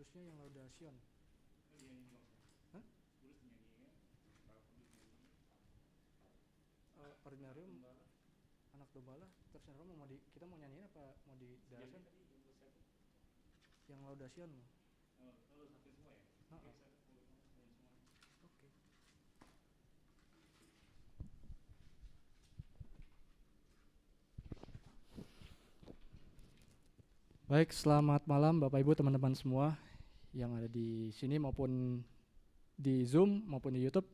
kudusnya yang Laudasion. Hah? Ordinarium anak domba lah. Terserah kita mau nyanyiin apa mau di darasan? Yang Laudasion. Oke. Baik, selamat malam Bapak Ibu teman-teman semua yang ada di sini maupun di Zoom maupun di YouTube.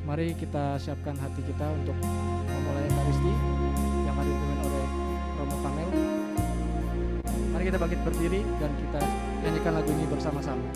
Mari kita siapkan hati kita untuk memulai Ekaristi yang akan dipimpin oleh Romo Kamel. Mari kita bangkit berdiri dan kita nyanyikan lagu ini bersama-sama.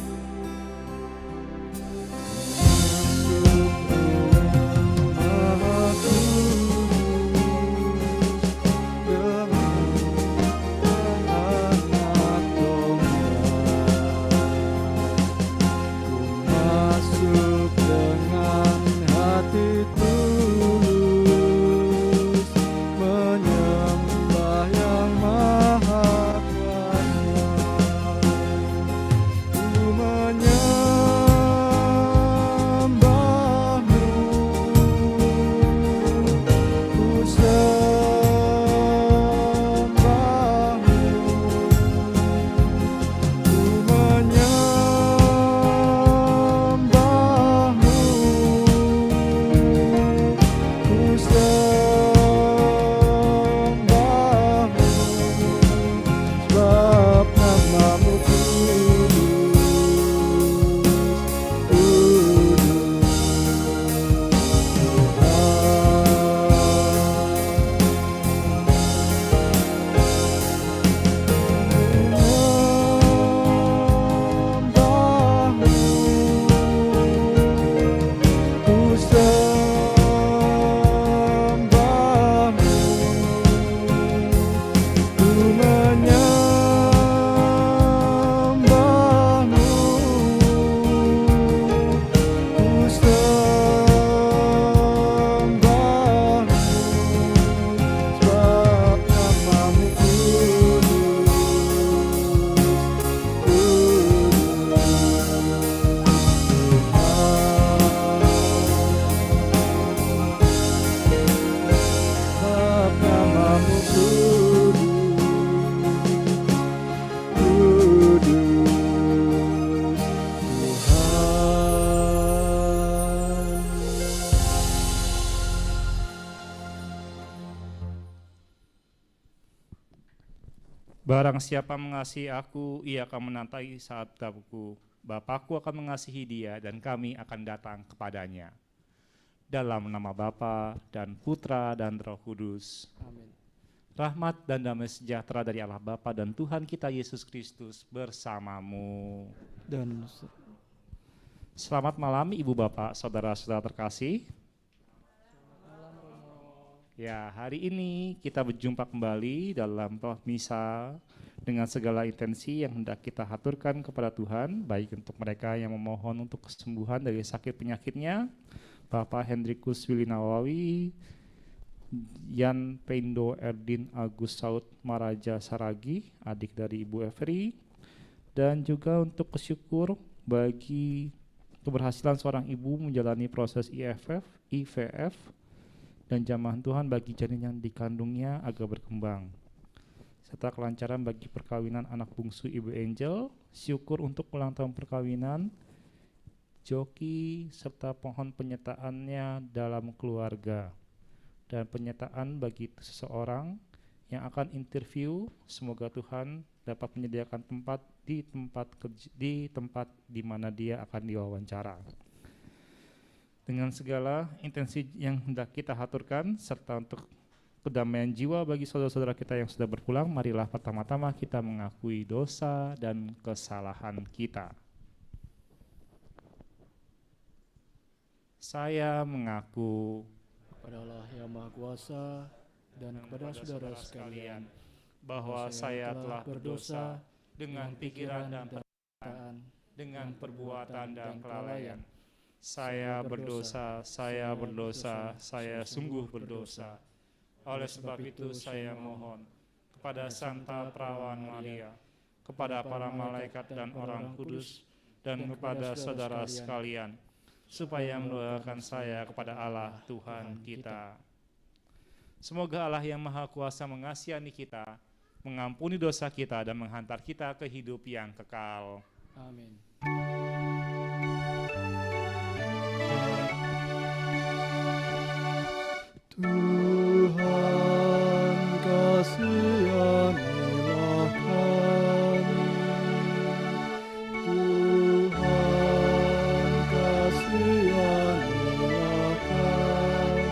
Barang siapa mengasihi aku, ia akan menanti sabdaku. Bapakku akan mengasihi dia dan kami akan datang kepadanya. Dalam nama Bapa dan Putra dan Roh Kudus. Amin. Rahmat dan damai sejahtera dari Allah Bapa dan Tuhan kita Yesus Kristus bersamamu. Dan selamat malam Ibu Bapak, Saudara-saudara terkasih. Ya, hari ini kita berjumpa kembali dalam roh misa dengan segala intensi yang hendak kita haturkan kepada Tuhan, baik untuk mereka yang memohon untuk kesembuhan dari sakit penyakitnya, Bapak Hendrikus Willy Nawawi, Yan Peindo Erdin Agus Saud Maraja Saragi, adik dari Ibu Evri, dan juga untuk bersyukur bagi keberhasilan seorang ibu menjalani proses IVF, dan jamahan Tuhan bagi janin yang dikandungnya agar berkembang, serta kelancaran bagi perkawinan anak bungsu Ibu Angel, syukur untuk ulang tahun perkawinan Joki, serta pohon penyertaannya dalam keluarga, dan penyertaan bagi seseorang yang akan interview. Semoga Tuhan dapat menyediakan tempat di tempat di mana dia akan diwawancara. Dengan segala intensi yang hendak kita haturkan, serta untuk kedamaian jiwa bagi saudara-saudara kita yang sudah berpulang, marilah pertama-tama kita mengakui dosa dan kesalahan kita. Saya mengaku kepada Allah yang Maha Kuasa dan kepada saudara sekalian bahwa saya telah berdosa dengan pikiran dan perkataan, dengan perbuatan dan kelalaian. Saya berdosa, saya sungguh berdosa. Oleh sebab itu saya mohon kepada Santa Perawan Maria, kepada para malaikat dan orang kudus, dan kepada saudara sekalian, supaya mendoakan saya kepada Allah Tuhan kita. Semoga Allah yang Maha Kuasa mengasihani kita, mengampuni dosa kita, dan menghantar kita ke hidup yang kekal. Amin. Tuhan kasihanilah kami, Tuhan kasihanilah kami,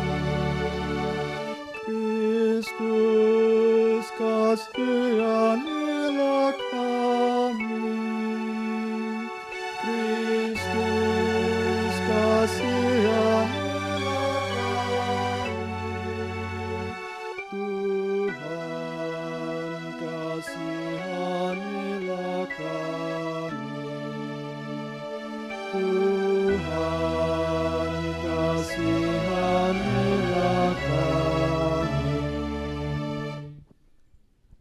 Kristus kasihanilah kami, Kristus kasihanilah kami. Tuhan kasihanilah kami, Tuhan kasihanilah kami.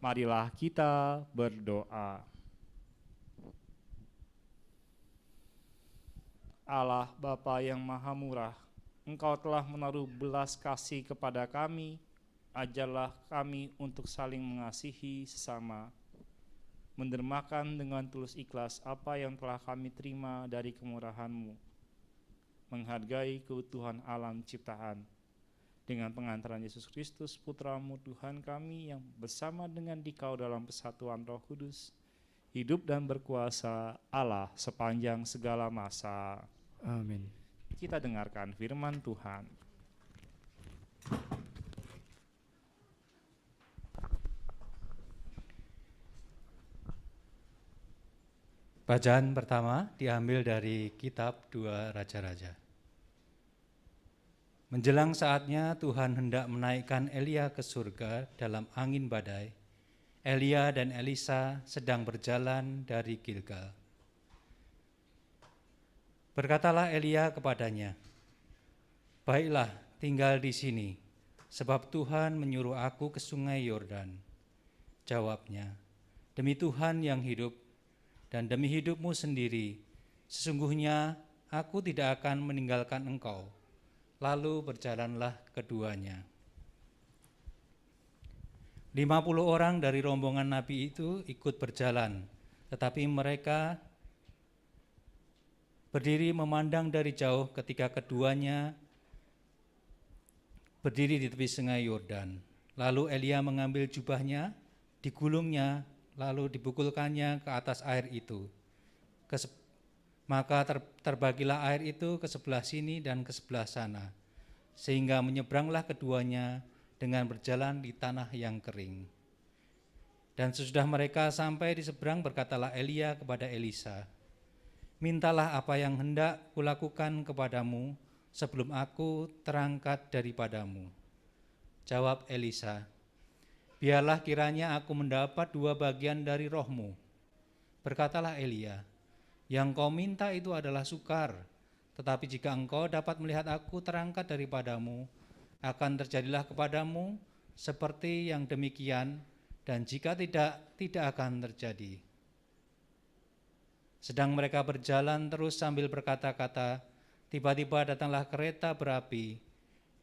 Marilah kita berdoa. Allah Bapa yang Maha Murah, Engkau telah menaruh belas kasih kepada kami. Ajarlah kami untuk saling mengasihi sesama, mendermakan dengan tulus ikhlas apa yang telah kami terima dari kemurahan-Mu, menghargai keutuhan alam ciptaan, dengan pengantaran Yesus Kristus Putra-Mu Tuhan kami yang bersama dengan Dikau dalam persatuan Roh Kudus, hidup dan berkuasa Allah sepanjang segala masa. Amin. Kita dengarkan firman Tuhan. Bacaan pertama diambil dari kitab 2 Raja-Raja. Menjelang saatnya Tuhan hendak menaikkan Elia ke surga dalam angin badai, Elia dan Elisa sedang berjalan dari Gilgal. Berkatalah Elia kepadanya, "Baiklah, tinggal di sini, sebab Tuhan menyuruh aku ke sungai Yordan." Jawabnya, "Demi Tuhan yang hidup, dan demi hidupmu sendiri, sesungguhnya aku tidak akan meninggalkan engkau." Lalu berjalanlah keduanya. 50 orang dari rombongan Nabi itu ikut berjalan, tetapi mereka berdiri memandang dari jauh ketika keduanya berdiri di tepi sungai Yordan. Lalu Elia mengambil jubahnya, digulungnya, lalu dipukulkannya ke atas air itu. Maka terbagilah air itu ke sebelah sini dan ke sebelah sana, sehingga menyeberanglah keduanya dengan berjalan di tanah yang kering. Dan sesudah mereka sampai di seberang, berkatalah Elia kepada Elisa, "Mintalah apa yang hendak kulakukan kepadamu sebelum aku terangkat daripadamu." Jawab Elisa, "Biarlah kiranya aku mendapat 2 bagian dari rohmu." Berkatalah Elia, "Yang kau minta itu adalah sukar, tetapi jika engkau dapat melihat aku terangkat daripadamu, akan terjadilah kepadamu seperti yang demikian, dan jika tidak akan terjadi." Sedang mereka berjalan terus sambil berkata-kata, tiba-tiba datanglah kereta berapi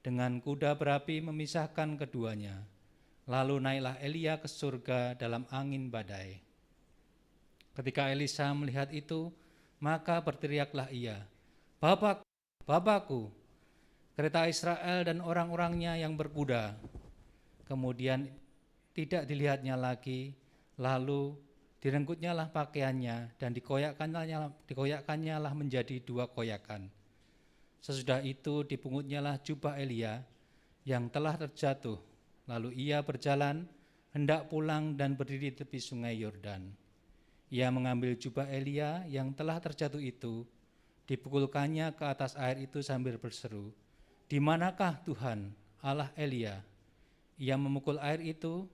dengan kuda berapi memisahkan keduanya. Lalu naiklah Elia ke surga dalam angin badai. Ketika Elisa melihat itu, maka berteriaklah ia, "Bapakku, Bapakku, kereta Israel dan orang-orangnya yang berkuda." Kemudian tidak dilihatnya lagi, lalu direngkutnyalah pakaiannya dan dikoyakkannya lah menjadi 2 koyakan. Sesudah itu dipungutnyalah jubah Elia yang telah terjatuh. Lalu ia berjalan, hendak pulang dan berdiri di tepi sungai Yordan. Ia mengambil jubah Elia yang telah terjatuh itu, dipukulkannya ke atas air itu sambil berseru, "Di manakah Tuhan, Allah Elia?" Ia memukul air itu,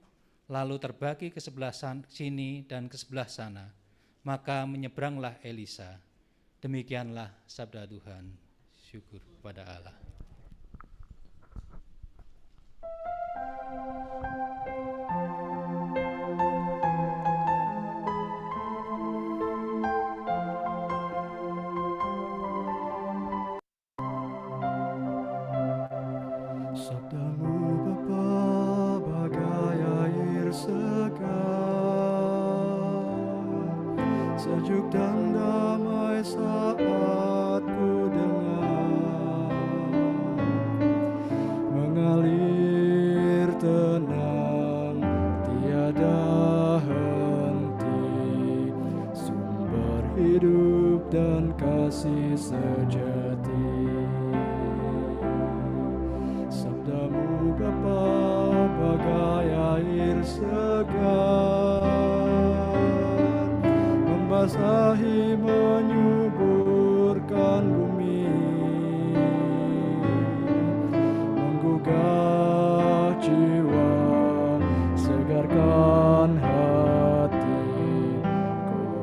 lalu terbagi ke sebelah sini dan ke sebelah sana. Maka menyeberanglah Elisa. Demikianlah sabda Tuhan. Syukur kepada Allah. segar, sejuk dan damai saat ku dengar, mengalir tenang tiada henti, sumber hidup dan kasih sejati. Sabdamu Bapa bagai air segar, membasahi menyuburkan bumi, menggugah jiwa, segarkan hati,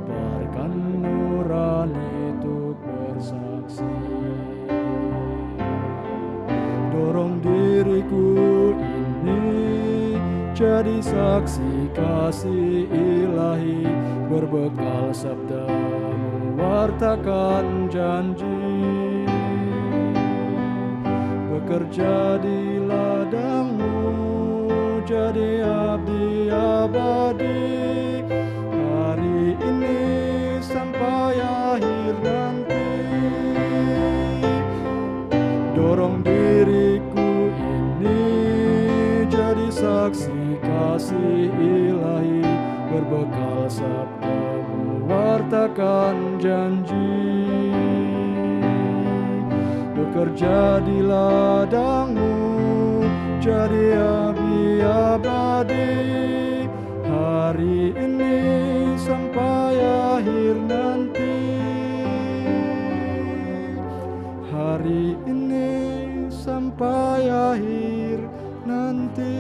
kobarkan nurani untuk bersaksi. Dorong diriku ini jadi saksi kasih ilahi, berbekal sabdamu wartakan janji, bekerja di ladangmu jadi abdi abadi, hari ini sampai akhir nanti. Dorong diriku ini jadi saksi kasih ilahi, berbekal sabdamu wartakan janji, bekerja di ladangmu jadi abdi abadi, hari ini sampai akhir nanti, hari ini sampai akhir nanti.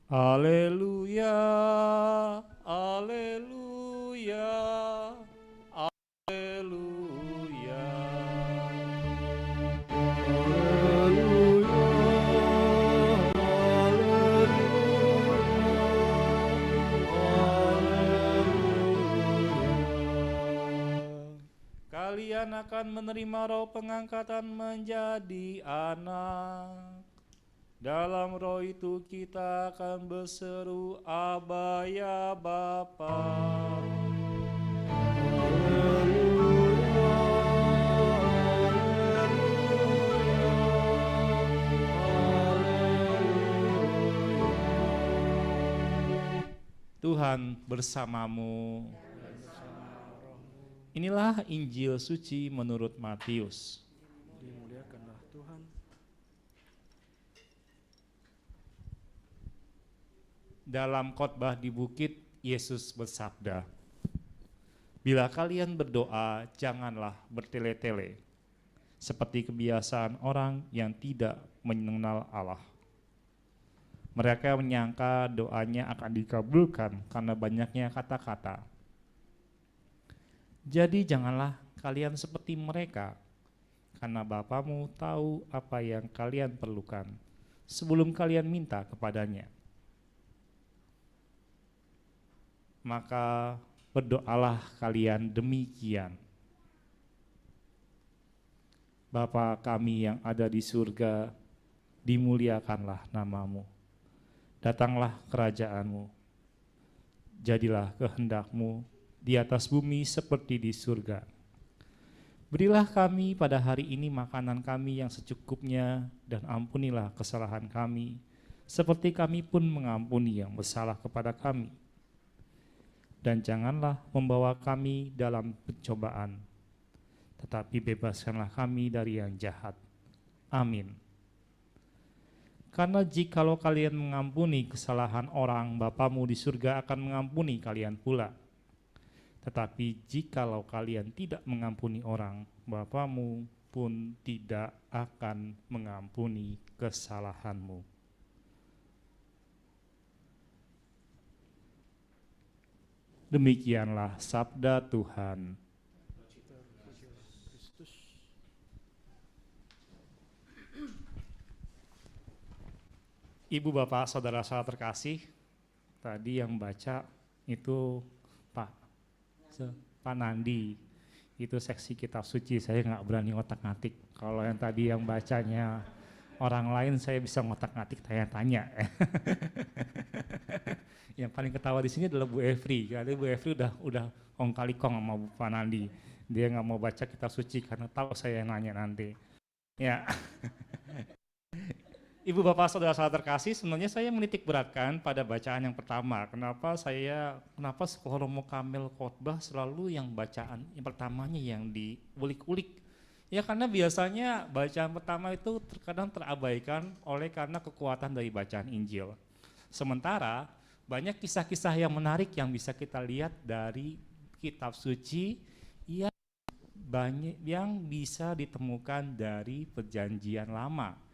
Haleluya, haleluya, haleluya. Kalian akan menerima roh pengangkatan menjadi anak. Dalam roh itu kita akan berseru Aba ya Bapa. Tuhan bersamamu. Inilah Injil suci menurut Matius. Dimuliakanlah Tuhan. Dalam khotbah di bukit, Yesus bersabda, "Bila kalian berdoa, janganlah bertele-tele, seperti kebiasaan orang yang tidak mengenal Allah. Mereka menyangka doanya akan dikabulkan karena banyaknya kata-kata. Jadi janganlah kalian seperti mereka, karena Bapamu tahu apa yang kalian perlukan sebelum kalian minta kepadanya. Maka berdoalah kalian demikian: Bapa kami yang ada di surga, dimuliakanlah namamu. Datanglah kerajaanmu. Jadilah kehendakmu di atas bumi seperti di surga. Berilah kami pada hari ini makanan kami yang secukupnya, dan ampunilah kesalahan kami, seperti kami pun mengampuni yang bersalah kepada kami. Dan janganlah membawa kami dalam pencobaan, tetapi bebaskanlah kami dari yang jahat. Amin. Karena jikalau kalian mengampuni kesalahan orang, Bapamu di surga akan mengampuni kalian pula. Tetapi jikalau kalian tidak mengampuni orang, Bapamu pun tidak akan mengampuni kesalahanmu." Demikianlah sabda Tuhan. Ibu, bapak, saudara-saudara terkasih, tadi yang baca itu Pak Pak Nandi. Itu seksi kitab suci, saya nggak berani otak-ngatik. Kalau yang tadi yang bacanya orang lain, saya bisa ngotak-ngatik tanya-tanya. Yang paling ketawa di sini adalah Bu Efri. Karena Bu Efri udah kong kali kong sama Bu Pak Nandi. Dia nggak mau baca kitab suci karena tahu saya yang nanya nanti. Ya. Ibu bapak saudara-saudara terkasih, sebenarnya saya menitik beratkan pada bacaan yang pertama. Kenapa sekolah Romo Kamil khotbah selalu yang bacaan yang pertamanya yang diulik-ulik? Ya karena biasanya bacaan pertama itu terkadang terabaikan oleh karena kekuatan dari bacaan Injil. Sementara banyak kisah-kisah yang menarik yang bisa kita lihat dari kitab suci yang banyak yang bisa ditemukan dari perjanjian lama.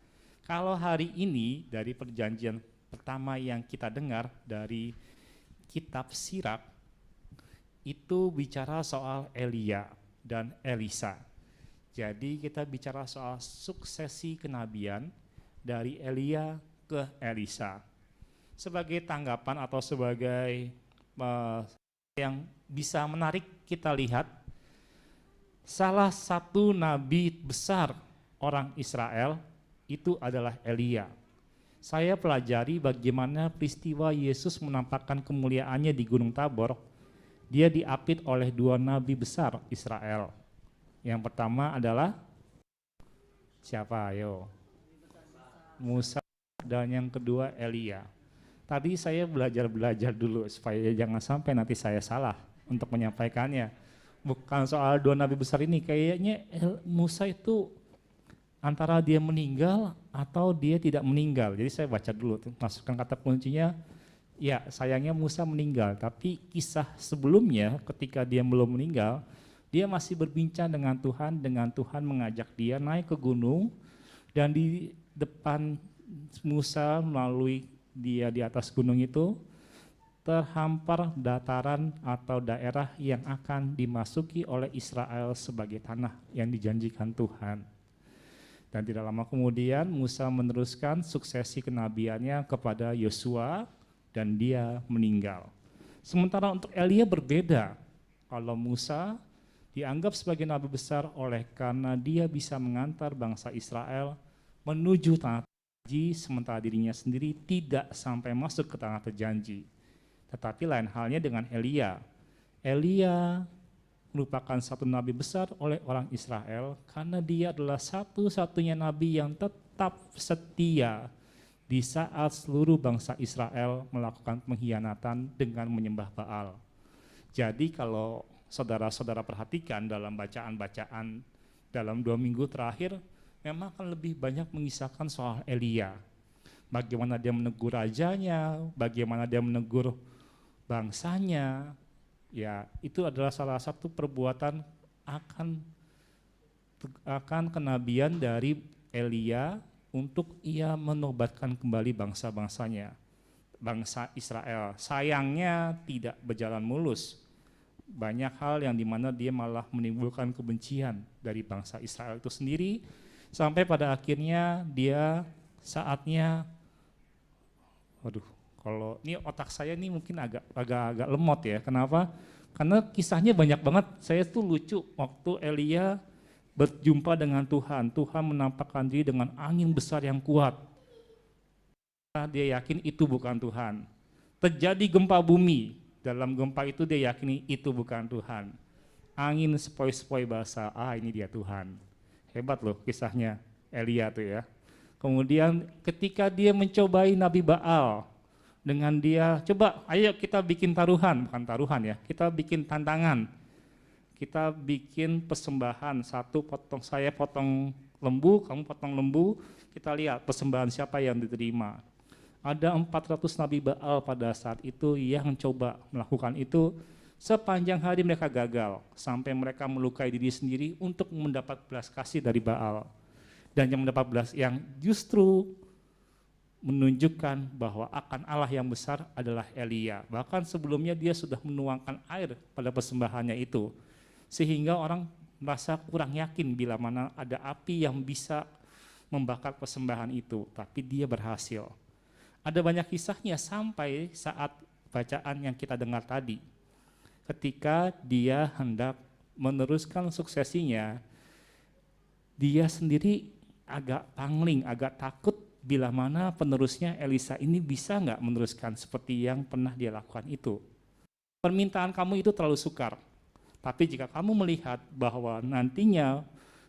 Kalau hari ini dari perjanjian pertama yang kita dengar dari kitab Sirach itu bicara soal Elia dan Elisa. Jadi kita bicara soal suksesi kenabian dari Elia ke Elisa. Sebagai tanggapan atau sebagai yang bisa menarik kita lihat, salah satu nabi besar orang Israel itu adalah Elia. Saya pelajari bagaimana peristiwa Yesus menampakkan kemuliaannya di Gunung Tabor. Dia diapit oleh dua nabi besar Israel. Yang pertama adalah siapa? Ayo. Musa, dan yang kedua Elia. Tadi saya belajar dulu supaya jangan sampai nanti saya salah untuk menyampaikannya. Bukan soal dua nabi besar ini, kayaknya Musa itu antara dia meninggal atau dia tidak meninggal. Jadi saya baca dulu, masukkan kata kuncinya, ya sayangnya Musa meninggal, tapi kisah sebelumnya ketika dia belum meninggal, dia masih berbincang dengan Tuhan mengajak dia naik ke gunung, dan di depan Musa melalui dia di atas gunung itu, terhampar dataran atau daerah yang akan dimasuki oleh Israel sebagai tanah yang dijanjikan Tuhan. Dan tidak lama kemudian Musa meneruskan suksesi kenabiannya kepada Yosua dan dia meninggal. Sementara untuk Elia berbeda. Kalau Musa dianggap sebagai nabi besar oleh karena dia bisa mengantar bangsa Israel menuju tanah terjanji, sementara dirinya sendiri tidak sampai masuk ke tanah terjanji. Tetapi lain halnya dengan Elia. Elia merupakan satu nabi besar oleh orang Israel karena dia adalah satu-satunya nabi yang tetap setia di saat seluruh bangsa Israel melakukan pengkhianatan dengan menyembah Baal. Jadi kalau saudara-saudara perhatikan dalam bacaan-bacaan dalam 2 minggu terakhir, memang akan lebih banyak mengisahkan soal Elia. Bagaimana dia menegur rajanya, bagaimana dia menegur bangsanya. Ya, itu adalah salah satu perbuatan akan kenabian dari Elia untuk ia menobatkan kembali bangsa-bangsanya, bangsa Israel. Sayangnya tidak berjalan mulus. Banyak hal yang dimana dia malah menimbulkan kebencian dari bangsa Israel itu sendiri, sampai pada akhirnya dia saatnya, kalau ini otak saya ini mungkin agak lemot ya. Kenapa? Karena kisahnya banyak banget. Saya tuh lucu waktu Elia berjumpa dengan Tuhan. Tuhan menampakkan diri dengan angin besar yang kuat. Dia yakin itu bukan Tuhan. Terjadi gempa bumi. Dalam gempa itu dia yakini itu bukan Tuhan. Angin sepoi-sepoi basah. Ini dia Tuhan. Hebat loh kisahnya Elia tuh ya. Kemudian ketika dia mencobai Nabi Baal, dengan dia, coba ayo kita bikin taruhan, bukan taruhan ya, kita bikin tantangan. Kita bikin persembahan, saya potong lembu, kamu potong lembu, kita lihat persembahan siapa yang diterima. Ada 400 Nabi Baal pada saat itu yang coba melakukan itu, sepanjang hari mereka gagal, sampai mereka melukai diri sendiri untuk mendapat belas kasih dari Baal. Dan yang mendapat yang justru menunjukkan bahwa akan Allah yang besar adalah Elia. Bahkan sebelumnya dia sudah menuangkan air pada persembahannya itu. Sehingga orang merasa kurang yakin bila mana ada api yang bisa membakar persembahan itu. Tapi dia berhasil. Ada banyak kisahnya sampai saat bacaan yang kita dengar tadi. ketika dia hendak meneruskan suksesinya, dia sendiri agak pangling, agak takut bila mana penerusnya Elisa ini bisa nggak meneruskan seperti yang pernah dia lakukan itu. Permintaan kamu itu terlalu sukar, tapi jika kamu melihat bahwa nantinya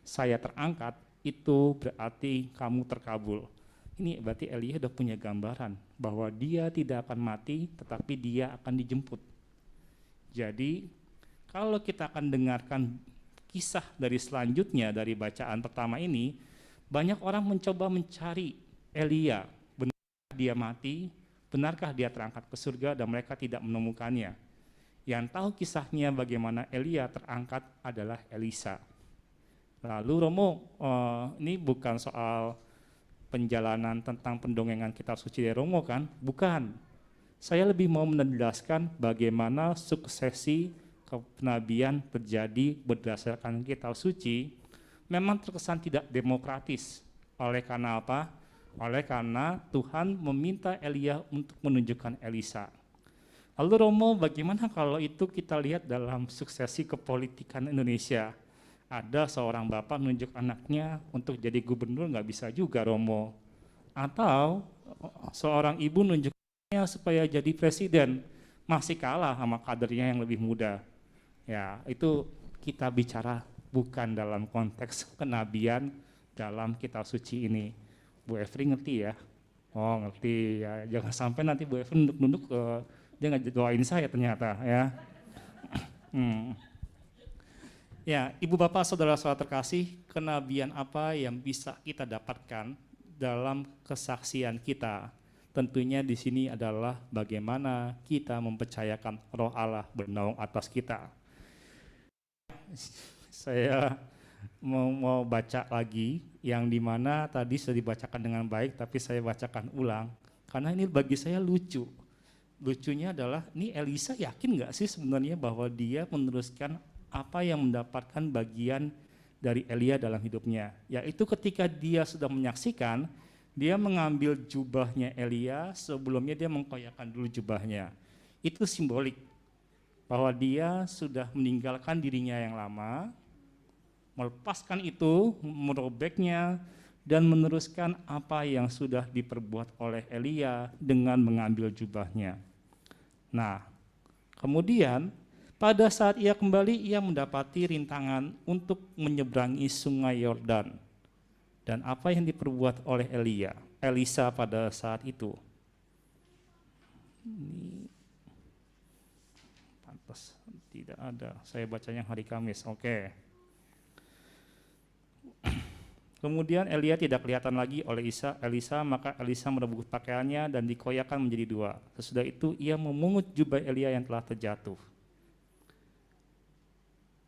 saya terangkat, itu berarti kamu terkabul. Ini berarti Elia sudah punya gambaran bahwa dia tidak akan mati, tetapi dia akan dijemput. Jadi kalau kita akan dengarkan kisah dari selanjutnya dari bacaan pertama ini, banyak orang mencoba mencari Elia, benarkah dia mati, benarkah dia terangkat ke surga, dan mereka tidak menemukannya. Yang tahu kisahnya bagaimana Elia terangkat adalah Elisa. Lalu Romo, ini bukan soal penjalanan tentang pendongengan kitab suci dari Romo kan? Bukan. Saya lebih mau menjelaskan bagaimana suksesi kenabian terjadi berdasarkan kitab suci memang terkesan tidak demokratis. Oleh karena apa? Oleh karena Tuhan meminta Elia untuk menunjukkan Elisa. Lalu Romo, bagaimana kalau itu kita lihat dalam suksesi kepolitikan Indonesia? Ada seorang bapak menunjuk anaknya untuk jadi gubernur, nggak bisa juga Romo. Atau seorang ibu menunjuk anaknya supaya jadi presiden, masih kalah sama kadernya yang lebih muda. Ya, itu kita bicara bukan dalam konteks kenabian dalam kitab suci ini. Bu Efri ngerti ya? Oh ngerti ya, jangan sampai nanti Bu Efri nunduk-nunduk dia nggak doain saya ternyata ya. Ya, Ibu Bapak Saudara-saudara terkasih, kenabian apa yang bisa kita dapatkan dalam kesaksian kita? Tentunya di sini adalah bagaimana kita mempercayakan Roh Allah bernaung atas kita. Saya mau baca lagi yang dimana tadi sudah dibacakan dengan baik, tapi saya bacakan ulang karena ini bagi saya lucu. Lucunya adalah, ini Elisa yakin nggak sih sebenarnya bahwa dia meneruskan apa yang mendapatkan bagian dari Elia dalam hidupnya? Yaitu ketika dia sudah menyaksikan, dia mengambil jubahnya Elia, sebelumnya dia mengkoyakkan dulu jubahnya. Itu simbolik bahwa dia sudah meninggalkan dirinya yang lama, melepaskan itu, merobeknya, dan meneruskan apa yang sudah diperbuat oleh Elia dengan mengambil jubahnya. Nah, kemudian pada saat ia kembali, ia mendapati rintangan untuk menyeberangi sungai Yordan. Dan apa yang diperbuat oleh Elisa pada saat itu? Ini pantas tidak ada, saya bacanya hari Kamis, oke. Kemudian Elia tidak kelihatan lagi oleh Elisa, maka Elisa merebut pakaiannya dan dikoyakkan menjadi dua. Sesudah itu ia memungut jubah Elia yang telah terjatuh.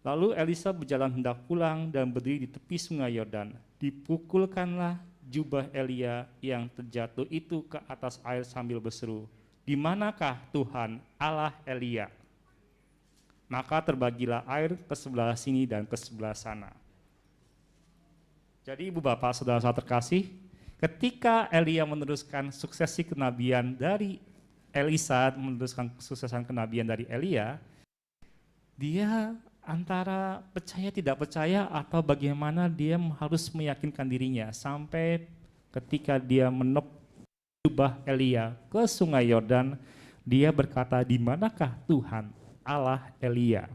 Lalu Elisa berjalan hendak pulang dan berdiri di tepi sungai Yordan. Dipukulkanlah jubah Elia yang terjatuh itu ke atas air sambil berseru, "Di manakah Tuhan Allah Elia?" Maka terbagilah air ke sebelah sini dan ke sebelah sana. Jadi Ibu Bapak Saudara-saudara terkasih, ketika Elia meneruskan suksesi kenabian dari Elisa, meneruskan kesuksesan kenabian dari Elia, dia antara percaya tidak percaya atau bagaimana dia harus meyakinkan dirinya sampai ketika dia menep jubah Elia ke sungai Yordan, dia berkata, "Di manakah Tuhan Allah Elia?"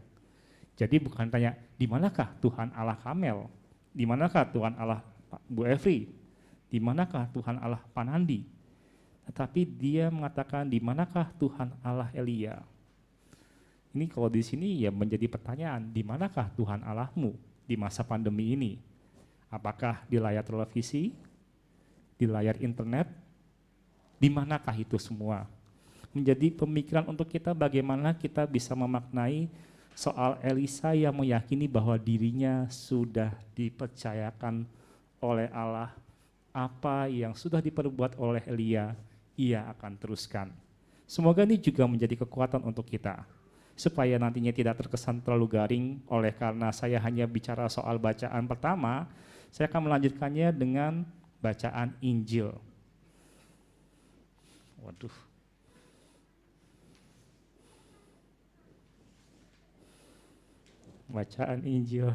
Jadi bukan tanya, "Di manakah Tuhan Allah Kamel? Di manakah Tuhan Allah Bu Efri? Di manakah Tuhan Allah Panandi?" Tetapi dia mengatakan, "Di manakah Tuhan Allah Elia?" Ini kalau di sini ya menjadi pertanyaan, di manakah Tuhan Allahmu di masa pandemi ini? Apakah di layar televisi, di layar internet, di manakah itu semua? Menjadi pemikiran untuk kita bagaimana kita bisa memaknai soal Elisa yang meyakini bahwa dirinya sudah dipercayakan oleh Allah, apa yang sudah diperbuat oleh Elia, ia akan teruskan. Semoga ini juga menjadi kekuatan untuk kita, supaya nantinya tidak terkesan terlalu garing oleh karena saya hanya bicara soal bacaan pertama, saya akan melanjutkannya dengan bacaan Injil. Waduh. Bacaan Injil.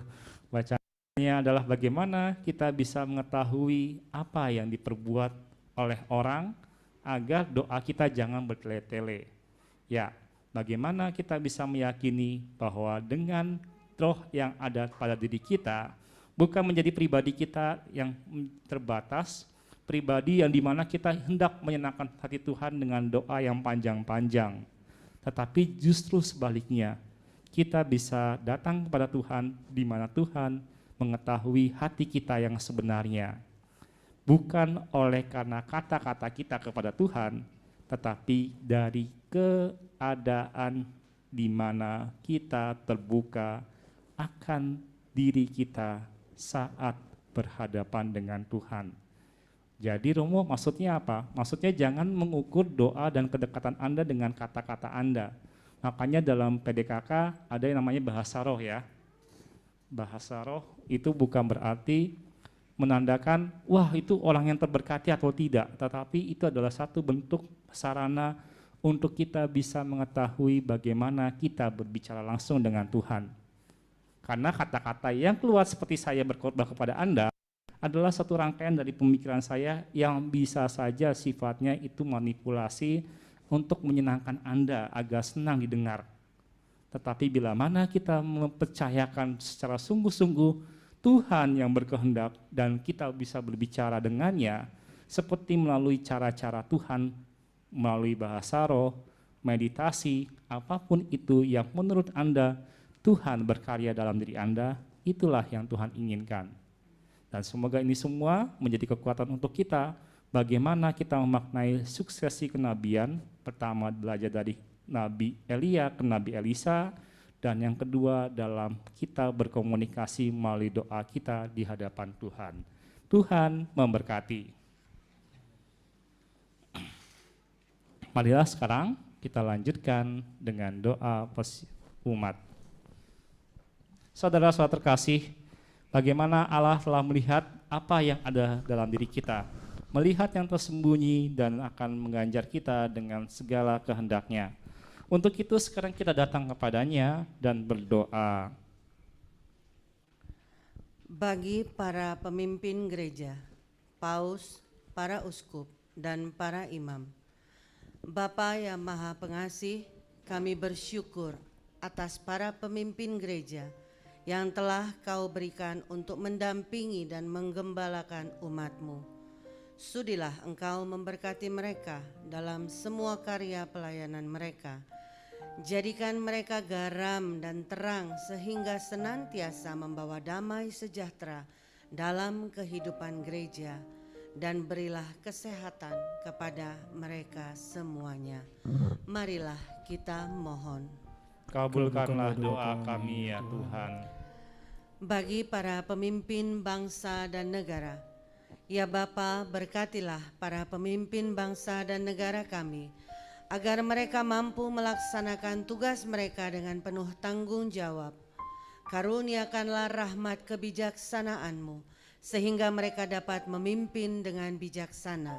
Bacaannya adalah bagaimana kita bisa mengetahui apa yang diperbuat oleh orang agar doa kita jangan bertele-tele. Ya, bagaimana kita bisa meyakini bahwa dengan roh yang ada pada diri kita, bukan menjadi pribadi kita yang terbatas, pribadi yang dimana kita hendak menyenangkan hati Tuhan dengan doa yang panjang-panjang. Tetapi justru sebaliknya, kita bisa datang kepada Tuhan di mana Tuhan mengetahui hati kita yang sebenarnya. Bukan oleh karena kata-kata kita kepada Tuhan, tetapi dari keadaan di mana kita terbuka akan diri kita saat berhadapan dengan Tuhan. Jadi Romo maksudnya apa? Maksudnya jangan mengukur doa dan kedekatan Anda dengan kata-kata Anda. Makanya dalam PDKK ada yang namanya bahasa roh ya. Bahasa roh itu bukan berarti menandakan wah itu orang yang terberkati atau tidak, tetapi itu adalah satu bentuk sarana untuk kita bisa mengetahui bagaimana kita berbicara langsung dengan Tuhan. Karena kata-kata yang keluar seperti saya berkhotbah kepada Anda adalah satu rangkaian dari pemikiran saya yang bisa saja sifatnya itu manipulasi untuk menyenangkan Anda agar senang didengar. Tetapi bila mana kita mempercayakan secara sungguh-sungguh Tuhan yang berkehendak dan kita bisa berbicara dengannya seperti melalui cara-cara Tuhan, melalui bahasa roh, meditasi, apapun itu yang menurut Anda Tuhan berkarya dalam diri Anda, itulah yang Tuhan inginkan. Dan semoga ini semua menjadi kekuatan untuk kita, bagaimana kita memaknai suksesi kenabian, pertama belajar dari Nabi Elia ke Nabi Elisa, dan yang kedua dalam kita berkomunikasi melalui doa kita di hadapan Tuhan. Tuhan memberkati. Marilah sekarang kita lanjutkan dengan doa umat. Saudara-saudara terkasih, bagaimana Allah telah melihat apa yang ada dalam diri kita, melihat yang tersembunyi dan akan mengganjar kita dengan segala kehendaknya. Untuk itu sekarang kita datang kepadanya dan berdoa. Bagi para pemimpin gereja, paus, para uskup, dan para imam, Bapa yang Maha Pengasih, kami bersyukur atas para pemimpin gereja yang telah Kau berikan untuk mendampingi dan menggembalakan umat-Mu. Sudilah Engkau memberkati mereka dalam semua karya pelayanan mereka. Jadikan mereka garam dan terang sehingga senantiasa membawa damai sejahtera dalam kehidupan gereja, dan berilah kesehatan kepada mereka semuanya. Marilah kita mohon. Kabulkanlah doa kami ya Tuhan. Bagi para pemimpin bangsa dan negara, ya Bapa, berkatilah para pemimpin bangsa dan negara kami, agar mereka mampu melaksanakan tugas mereka dengan penuh tanggung jawab. Karuniakanlah rahmat kebijaksanaan-Mu, sehingga mereka dapat memimpin dengan bijaksana.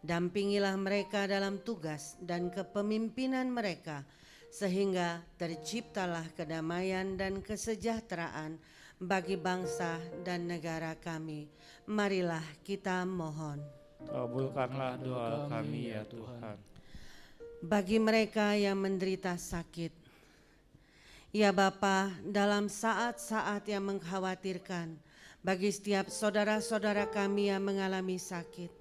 Dampingilah mereka dalam tugas dan kepemimpinan mereka, sehingga terciptalah kedamaian dan kesejahteraan bagi bangsa dan negara kami. Marilah kita mohon. Kabulkanlah doa kami ya Tuhan. Bagi mereka yang menderita sakit, ya Bapa, dalam saat-saat yang mengkhawatirkan, bagi setiap saudara-saudara kami yang mengalami sakit,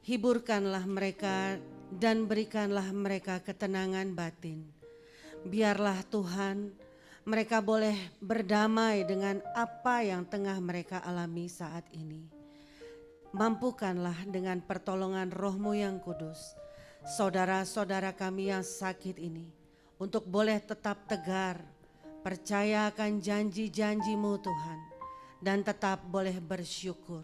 hiburkanlah mereka dan berikanlah mereka ketenangan batin. Biarlah Tuhan, mereka boleh berdamai dengan apa yang tengah mereka alami saat ini. Mampukanlah dengan pertolongan Roh-Mu yang kudus, saudara-saudara kami yang sakit ini, untuk boleh tetap tegar, percaya akan janji-janji-Mu Tuhan, dan tetap boleh bersyukur,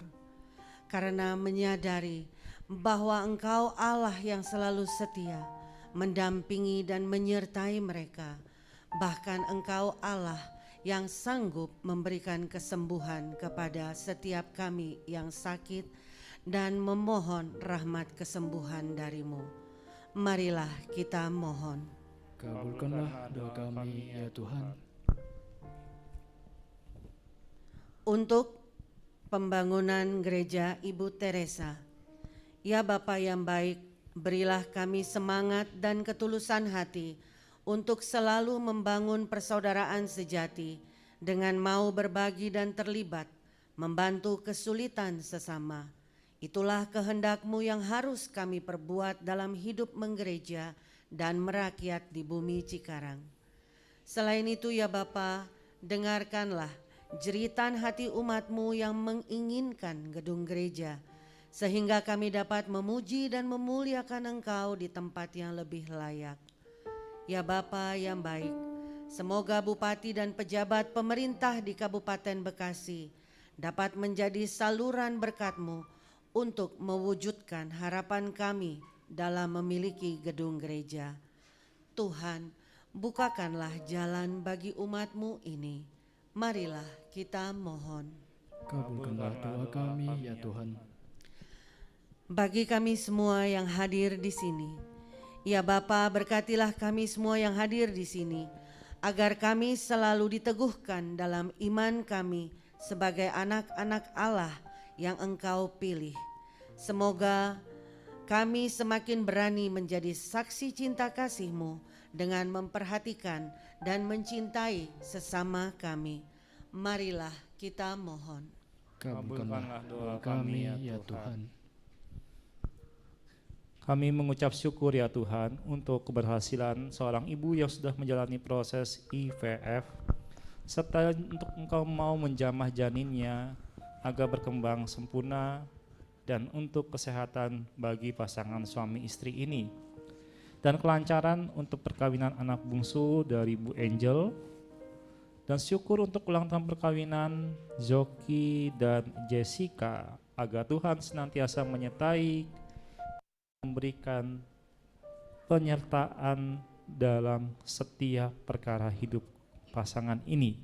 karena menyadari bahwa Engkau Allah yang selalu setia, mendampingi dan menyertai mereka. Bahkan Engkau Allah yang sanggup memberikan kesembuhan kepada setiap kami yang sakit dan memohon rahmat kesembuhan dari-Mu. Marilah kita mohon. Kabulkanlah doa kami ya Tuhan. untuk pembangunan gereja Ibu Teresa. Ya Bapa yang baik, berilah kami semangat dan ketulusan hati untuk selalu membangun persaudaraan sejati dengan mau berbagi dan terlibat, membantu kesulitan sesama. Itulah kehendak-Mu yang harus kami perbuat dalam hidup menggereja dan merakyat di bumi Cikarang. Selain itu ya Bapa, dengarkanlah jeritan hati umat-Mu yang menginginkan gedung gereja, sehingga kami dapat memuji dan memuliakan Engkau di tempat yang lebih layak. Ya Bapa yang baik, semoga Bupati dan pejabat pemerintah di Kabupaten Bekasi dapat menjadi saluran berkat-Mu untuk mewujudkan harapan kami dalam memiliki gedung gereja. Tuhan, bukakanlah jalan bagi umat-Mu ini. Marilah kita mohon. Kabulkanlah doa kami ya Tuhan. Bagi kami semua yang hadir di sini, ya Bapa, berkatilah kami semua yang hadir di sini, agar kami selalu diteguhkan dalam iman kami sebagai anak-anak Allah yang Engkau pilih. Semoga kami semakin berani menjadi saksi cinta kasih-Mu dengan memperhatikan dan mencintai sesama kami. Marilah kita mohon. Kabulkanlah doa kami ya Tuhan. Kami mengucap syukur ya Tuhan untuk keberhasilan seorang ibu yang sudah menjalani proses IVF, serta untuk Engkau mau menjamah janinnya agar berkembang sempurna, dan untuk kesehatan bagi pasangan suami istri ini, dan kelancaran untuk perkawinan anak bungsu dari Bu Angel, dan syukur untuk ulang tahun perkawinan Zoki dan Jessica, agar Tuhan senantiasa menyertai, memberikan penyertaan dalam setiap perkara hidup pasangan ini,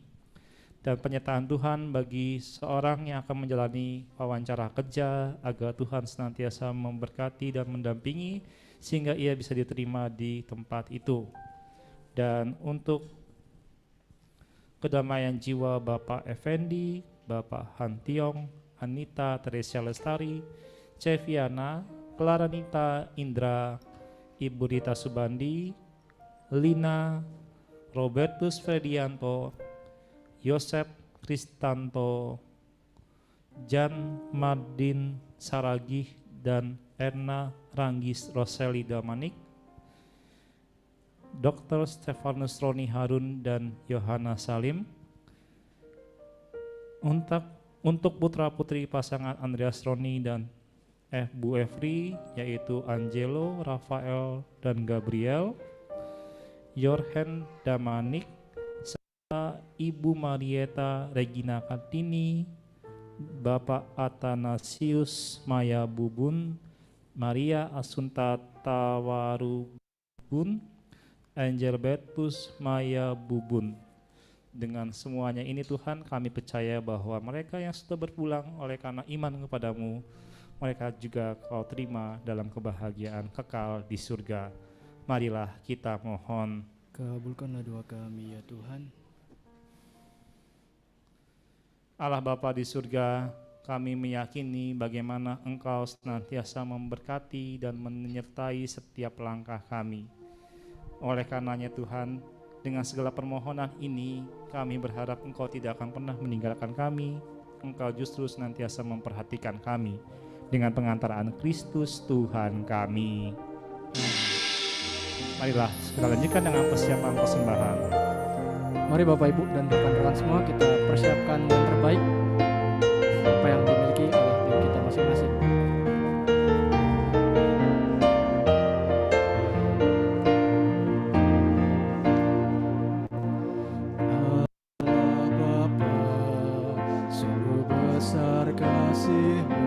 dan penyertaan Tuhan bagi seorang yang akan menjalani wawancara kerja, agar Tuhan senantiasa memberkati dan mendampingi sehingga ia bisa diterima di tempat itu. Dan untuk kedamaian jiwa Bapak Effendi, Bapak Hantiong, Anita Teresia Lestari, Ceviana, Klaranita Indra, Ibu Rita Subandi, Lina, Robertus Fredianto, Yosep Kristanto, Jan Mardin Saragih, dan Erna Ranggis Roseli Damanik, Dr. Stefanus Roni Harun dan Yohana Salim. Untuk putra-putri pasangan Andreas Roni dan Bu Efri, yaitu Angelo, Rafael, dan Gabriel, Yorhen Damanik, serta Ibu Marieta Regina Kartini, Bapak Athanasius Maya Bubun, Maria Asunta Tawaru Bubun, Angel Betus Maya Bubun. Dengan semuanya ini Tuhan, kami percaya bahwa mereka yang sudah berpulang oleh karena iman kepadamu, mereka juga Kau terima dalam kebahagiaan kekal di surga. Marilah kita mohon. Kabulkanlah doa kami ya Tuhan. Allah Bapa di surga, kami meyakini bagaimana Engkau senantiasa memberkati dan menyertai setiap langkah kami. Oleh karenanya Tuhan, dengan segala permohonan ini, kami berharap Engkau tidak akan pernah meninggalkan kami. Engkau justru senantiasa memperhatikan kami. Dengan pengantaraan Kristus Tuhan kami. Marilah kita lanjutkan dengan persiapan persembahan. Mari Bapak Ibu dan rekan-rekan semua, kita persiapkan yang terbaik apa yang dimiliki oleh diri kita masing-masing. Allah Bapa, sungguh besar kasih-Mu,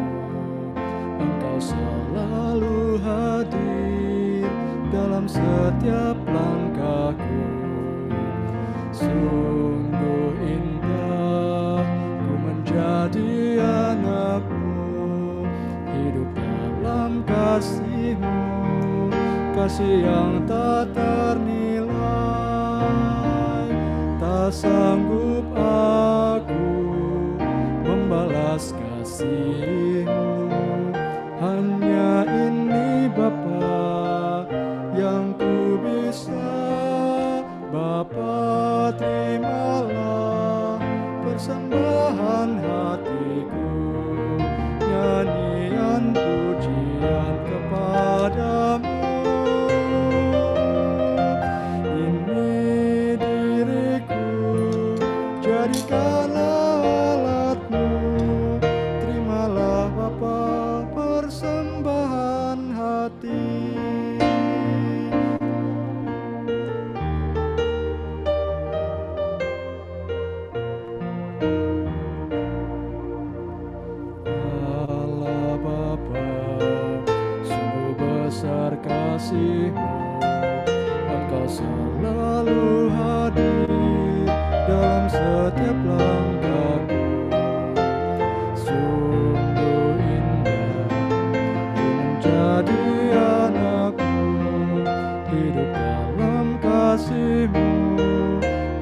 Engkau selalu hadir dalam setiap langkahku. Sungguh indah ku menjadi anak-Mu, hidup dalam kasih-Mu, kasih yang tak ternilai. Tak sanggup aku kasih-Mu. Hanya ini Bapa yang ku bisa. Bapa, terimalah persembahan hatiku, nyanyian pujian kepadamu. Ini diriku, jadikanlah alatmu. Terimalah Bapa persembahan hati. Allah Bapa, sungguh besar kasih-Mu. Engkau selalu hadir dalam setiap langkahku. Sungguh indah ku menjadi anak-Mu, hidup dalam kasih-Mu,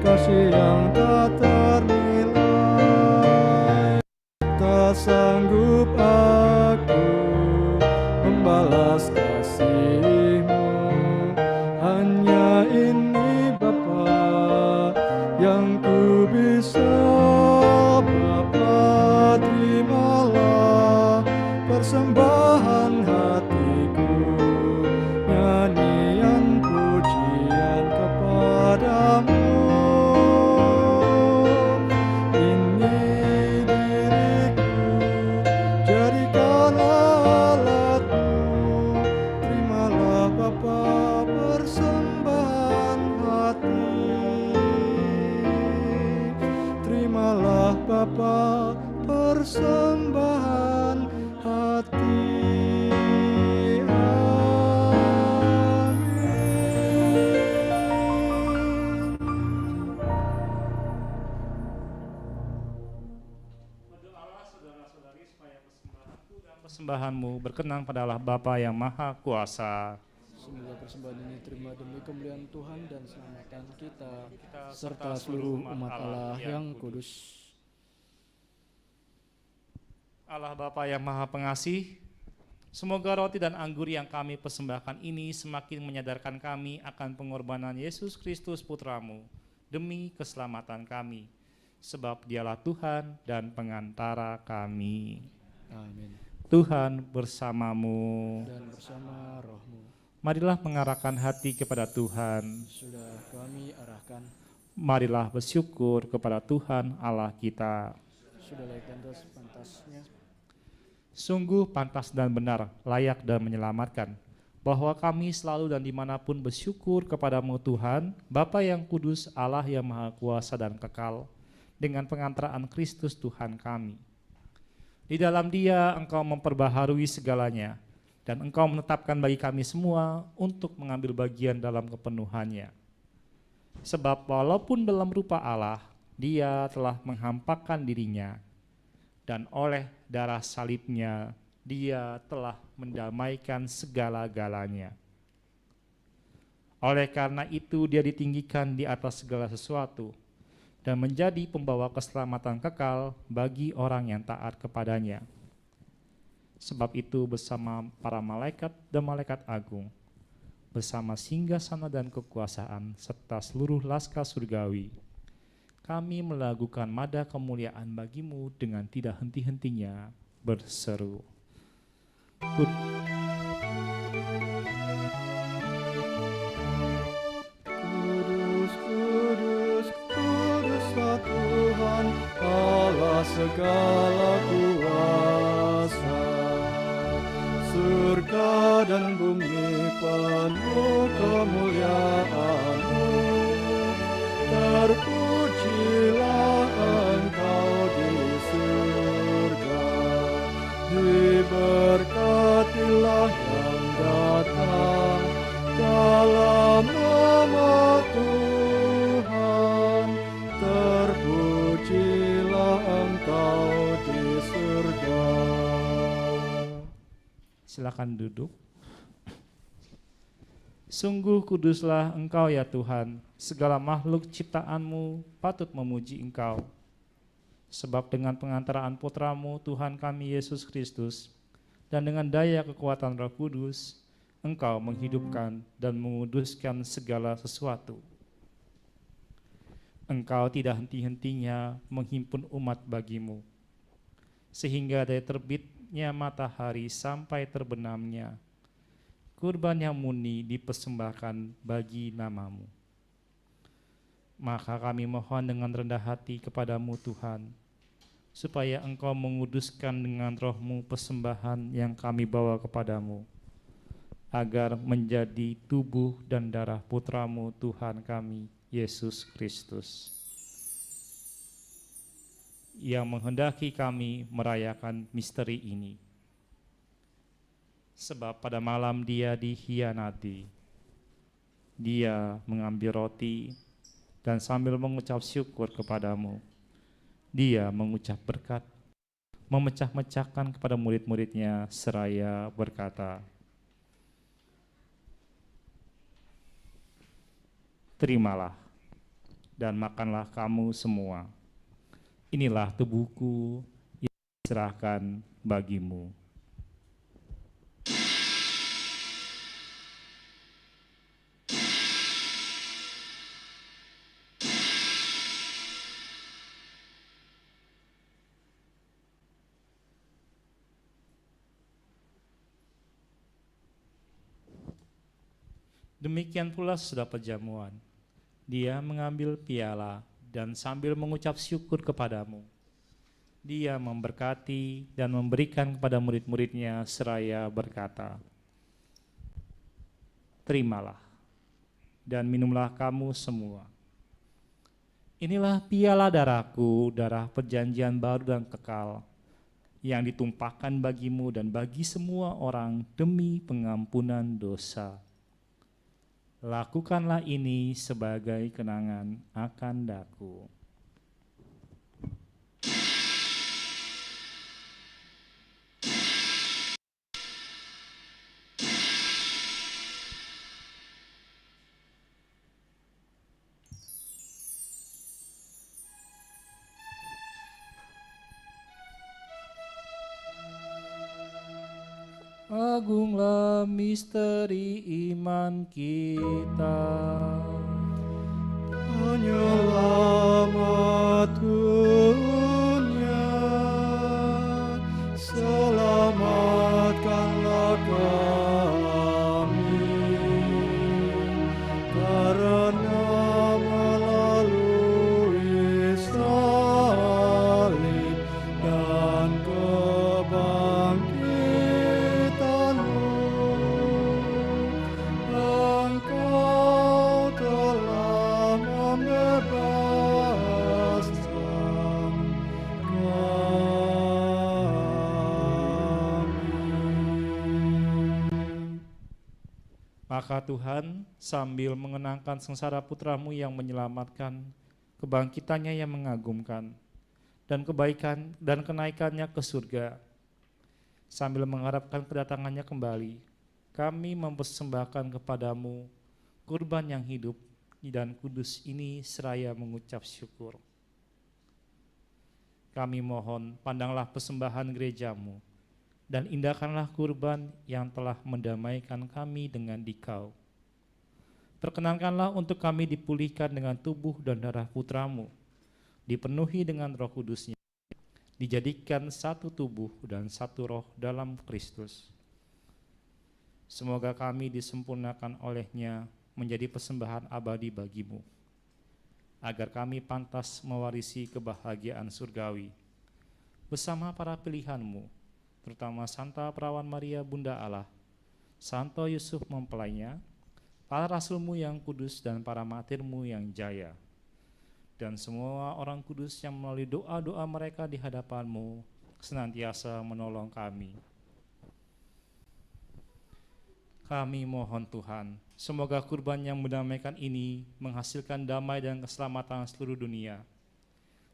kasih yang tak ternilai. Tak sanggup aku membalas kasih-Mu. Hanya ini Bapa yang ku bisa. Bapa, terimalah persembahan hatiku, nyanyian pujian kepadamu. Ini diriku, jadikanlah alatmu. Terimalah Bapa persembahan hati. Terimalah Bapa persembahan hati. Amin. Berdoalah saudara-saudari supaya persembahanku dan persembahanmu berkenan pada Allah Bapa yang Maha Kuasa. Semoga persembahan ini terima demi kemuliaan Tuhan dan keselamatan kita, serta seluruh umat Allah yang kudus. Allah Bapa yang Maha Pengasih, semoga roti dan anggur yang kami persembahkan ini semakin menyadarkan kami akan pengorbanan Yesus Kristus Putra-Mu demi keselamatan kami, sebab Dialah Tuhan dan pengantara kami. Amin. Tuhan bersamamu. Dan bersama rohmu. Marilah mengarahkan hati kepada Tuhan. Sudah kami arahkan. Marilah bersyukur kepada Tuhan Allah kita. Sudah layak dan sepantasnya. Sungguh pantas dan benar, layak dan menyelamatkan, bahwa kami selalu dan dimanapun bersyukur kepadamu Tuhan, Bapa yang kudus, Allah yang maha kuasa dan kekal, dengan pengantaraan Kristus Tuhan kami. Di dalam Dia Engkau memperbaharui segalanya, dan Engkau menetapkan bagi kami semua untuk mengambil bagian dalam kepenuhannya. Sebab walaupun dalam rupa Allah, Dia telah menghampakan dirinya, dan oleh darah salibnya Dia telah mendamaikan segala-galanya. Oleh karena itu Dia ditinggikan di atas segala sesuatu, dan menjadi pembawa keselamatan kekal bagi orang yang taat kepadanya. Sebab itu bersama para malaikat dan malaikat agung, bersama singgasana dan kekuasaan, serta seluruh laskar surgawi, kami melakukan mada kemuliaan bagimu dengan tidak henti-hentinya berseru. Kudus, kudus, kuduslah Tuhan, Allah segala kuasa. Surga dan bumi penuh kemuliaan-Mu. Terpujilah Engkau di surga, diberkatilah yang datang dalam nama Tuhan. Terpujilah Engkau di surga. Silakan duduk. Sungguh kuduslah Engkau ya Tuhan, segala makhluk ciptaan-Mu patut memuji Engkau. Sebab dengan pengantaraan putra-Mu Tuhan kami Yesus Kristus, dan dengan daya kekuatan Roh Kudus, Engkau menghidupkan dan menguduskan segala sesuatu. Engkau tidak henti-hentinya menghimpun umat bagi-Mu, sehingga dari terbitnya matahari sampai terbenamnya, kurban yang murni dipersembahkan bagi nama-Mu. Maka kami mohon dengan rendah hati kepada-Mu Tuhan, supaya Engkau menguduskan dengan Roh-Mu persembahan yang kami bawa kepada-Mu, agar menjadi tubuh dan darah putra-Mu Tuhan kami, Yesus Kristus, yang menghendaki kami merayakan misteri ini. Sebab pada malam Dia dikhianati, Dia mengambil roti dan sambil mengucap syukur kepada-Mu, Dia mengucap berkat, memecah-mecahkan kepada murid-murid-Nya seraya berkata, "Terimalah dan makanlah kamu semua. Inilah tubuhku yang diserahkan bagimu." Demikian pula sesudah perjamuan, Dia mengambil piala dan sambil mengucap syukur kepada-Mu, Dia memberkati dan memberikan kepada murid-murid-Nya seraya berkata, "Terimalah dan minumlah kamu semua. Inilah piala darahku, darah perjanjian baru dan kekal, yang ditumpahkan bagimu dan bagi semua orang demi pengampunan dosa. Lakukanlah ini sebagai kenangan akan Daku." Agunglah misteri iman kita. Penyelamat dunia, selamatkanlah kami, karena melalui salib dan kebangkitan-Mu, Engkau telah membebaskan kami. Maka Tuhan sambil mengenangkan sengsara putra-Mu yang menyelamatkan, kebangkitannya yang mengagumkan, dan kebaikan dan kenaikannya ke surga, sambil mengharapkan kedatangannya kembali, kami mempersembahkan kepada-Mu kurban yang hidup dan kudus ini seraya mengucap syukur. Kami mohon, pandanglah persembahan gereja-Mu, dan indahkanlah kurban yang telah mendamaikan kami dengan Dikau. Perkenankanlah untuk kami dipulihkan dengan tubuh dan darah putra-Mu, dipenuhi dengan Roh Kudus-Nya, dijadikan satu tubuh dan satu roh dalam Kristus. Semoga kami disempurnakan oleh-Nya menjadi persembahan abadi bagi-Mu, agar kami pantas mewarisi kebahagiaan surgawi bersama para pilihan-Mu, terutama Santa Perawan Maria Bunda Allah, Santo Yusuf mempelainya, para rasul-Mu yang kudus dan para martir-Mu yang jaya, dan semua orang kudus yang melalui doa-doa mereka di hadapan-Mu senantiasa menolong kami. Kami mohon Tuhan, semoga kurban yang mendamaikan ini menghasilkan damai dan keselamatan seluruh dunia.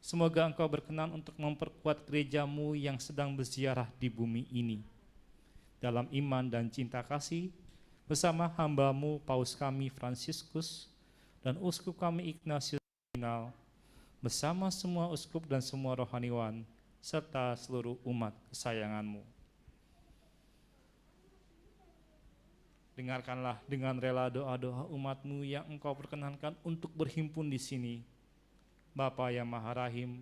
Semoga Engkau berkenan untuk memperkuat gereja-Mu yang sedang berziarah di bumi ini, dalam iman dan cinta kasih, bersama hamba-Mu Paus kami Fransiskus dan Uskup kami Ignatius Kardinal, bersama semua uskup dan semua rohaniwan, serta seluruh umat kesayangan-Mu. Dengarkanlah dengan rela doa-doa umat-Mu yang Engkau perkenankan untuk berhimpun di sini. Bapa yang Maha Rahim,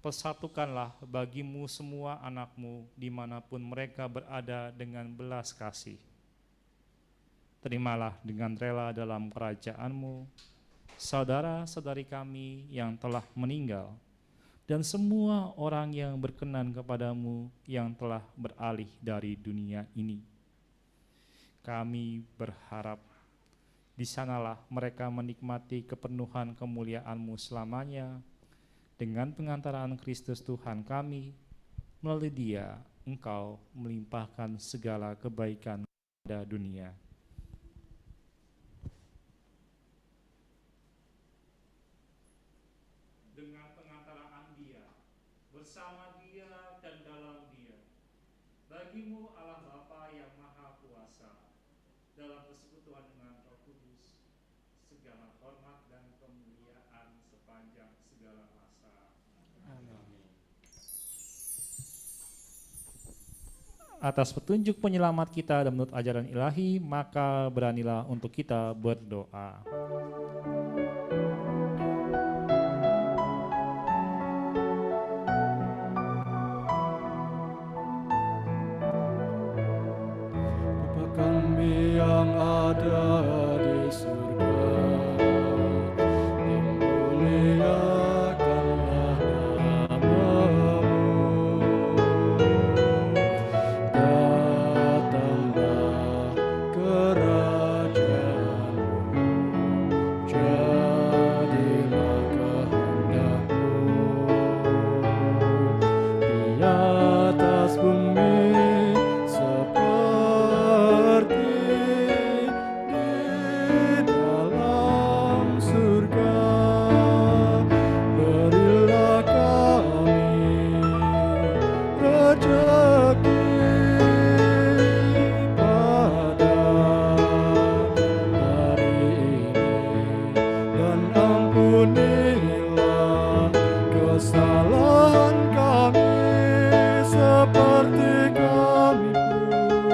persatukanlah bagi-Mu semua anak-Mu dimanapun mereka berada dengan belas kasih. Terimalah dengan rela dalam kerajaan-Mu saudara-saudari kami yang telah meninggal, dan semua orang yang berkenan kepadamu yang telah beralih dari dunia ini. Kami berharap di sanalah mereka menikmati kepenuhan kemuliaan-Mu selamanya, dengan pengantaran Kristus Tuhan kami. Melalui Dia, Engkau melimpahkan segala kebaikan pada dunia. Bersama Dia dan dalam Dia, bagi-Mu Allah Bapa yang Maha Kuasa, dalam persekutuan dengan Roh Kudus, segala hormat dan kemuliaan sepanjang segala masa. Amin. Atas petunjuk penyelamat kita dan menurut ajaran ilahi, maka beranilah untuk kita berdoa. Kami yang ada di surga, dimuliakanlah nama-Mu. Datanglah kerajaan-Mu, jadilah kehendak-Mu di atas bumi kesalahan kami seperti kami pun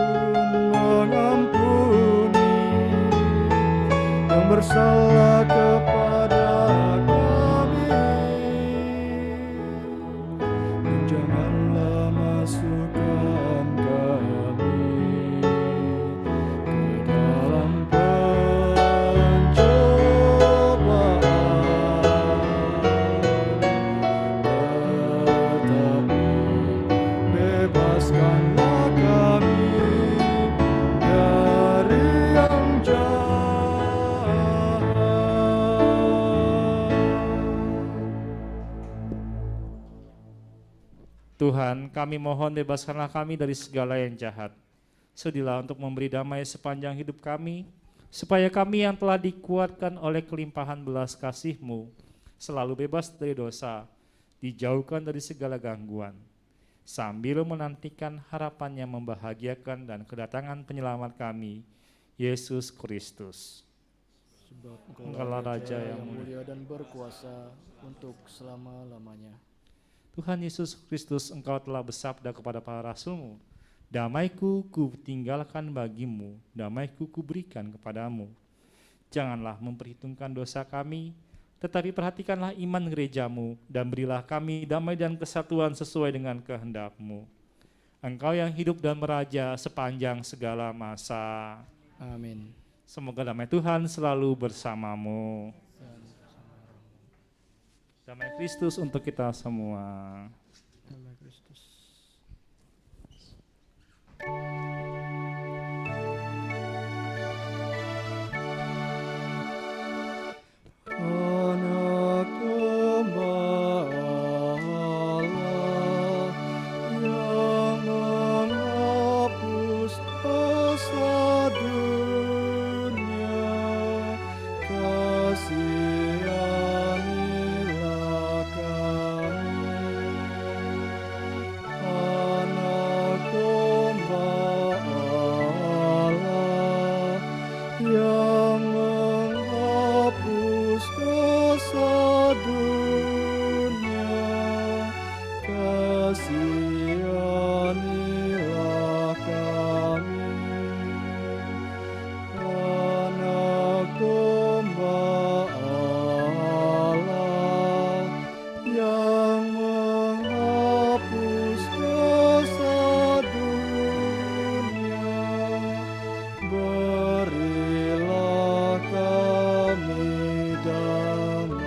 mengampuni yang bersalah kepada kami, dan janganlah masukkan kami ke dalam bebaskanlah kami dari yang jahat. Tuhan, kami mohon bebaskanlah kami dari segala yang jahat. Sudilah untuk memberi damai sepanjang hidup kami, supaya kami yang telah dikuatkan oleh kelimpahan belas kasih-Mu selalu bebas dari dosa, dijauhkan dari segala gangguan, sambil menantikan harapan yang membahagiakan dan kedatangan penyelamat kami, Yesus Kristus. Sebab Engkaulah Raja yang mulia dan berkuasa untuk selama-lamanya. Tuhan Yesus Kristus, Engkau telah bersabda kepada para rasul-Mu, damaiku ku tinggalkan bagimu, damaiku ku berikan kepadamu. Janganlah memperhitungkan dosa kami, tetapi perhatikanlah iman gereja-Mu, dan berilah kami damai dan kesatuan sesuai dengan kehendak-Mu. Engkau yang hidup dan meraja sepanjang segala masa. Amin. Semoga damai Tuhan selalu bersamamu. Damai Kristus untuk kita semua. Damai Kristus. Anak domba Allah yang menghapus dosa dunia, kasihanilah kami. yang menghapus dosa dunia, berilah kami damai.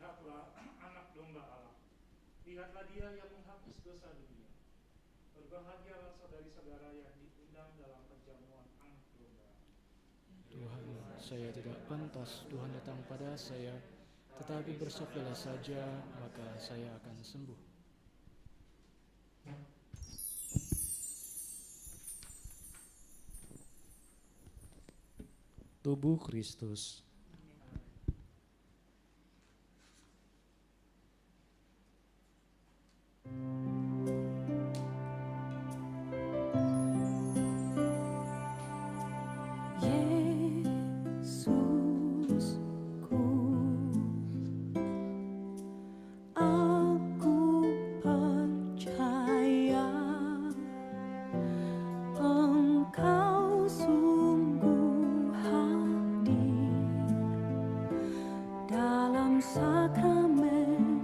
Lihatlah anak domba Allah. Lihatlah dia yang menghapus dosa dunia. Berbahagialah saudari-saudara yang diundang dalam perjamuan anak domba. Tuhan, saya tidak pantas Tuhan datang pada saya, tetapi bersabdalah saja, maka saya akan sembuh. Tubuh Kristus. Yesusku, aku percaya Engkau sungguh hadir dalam sakramen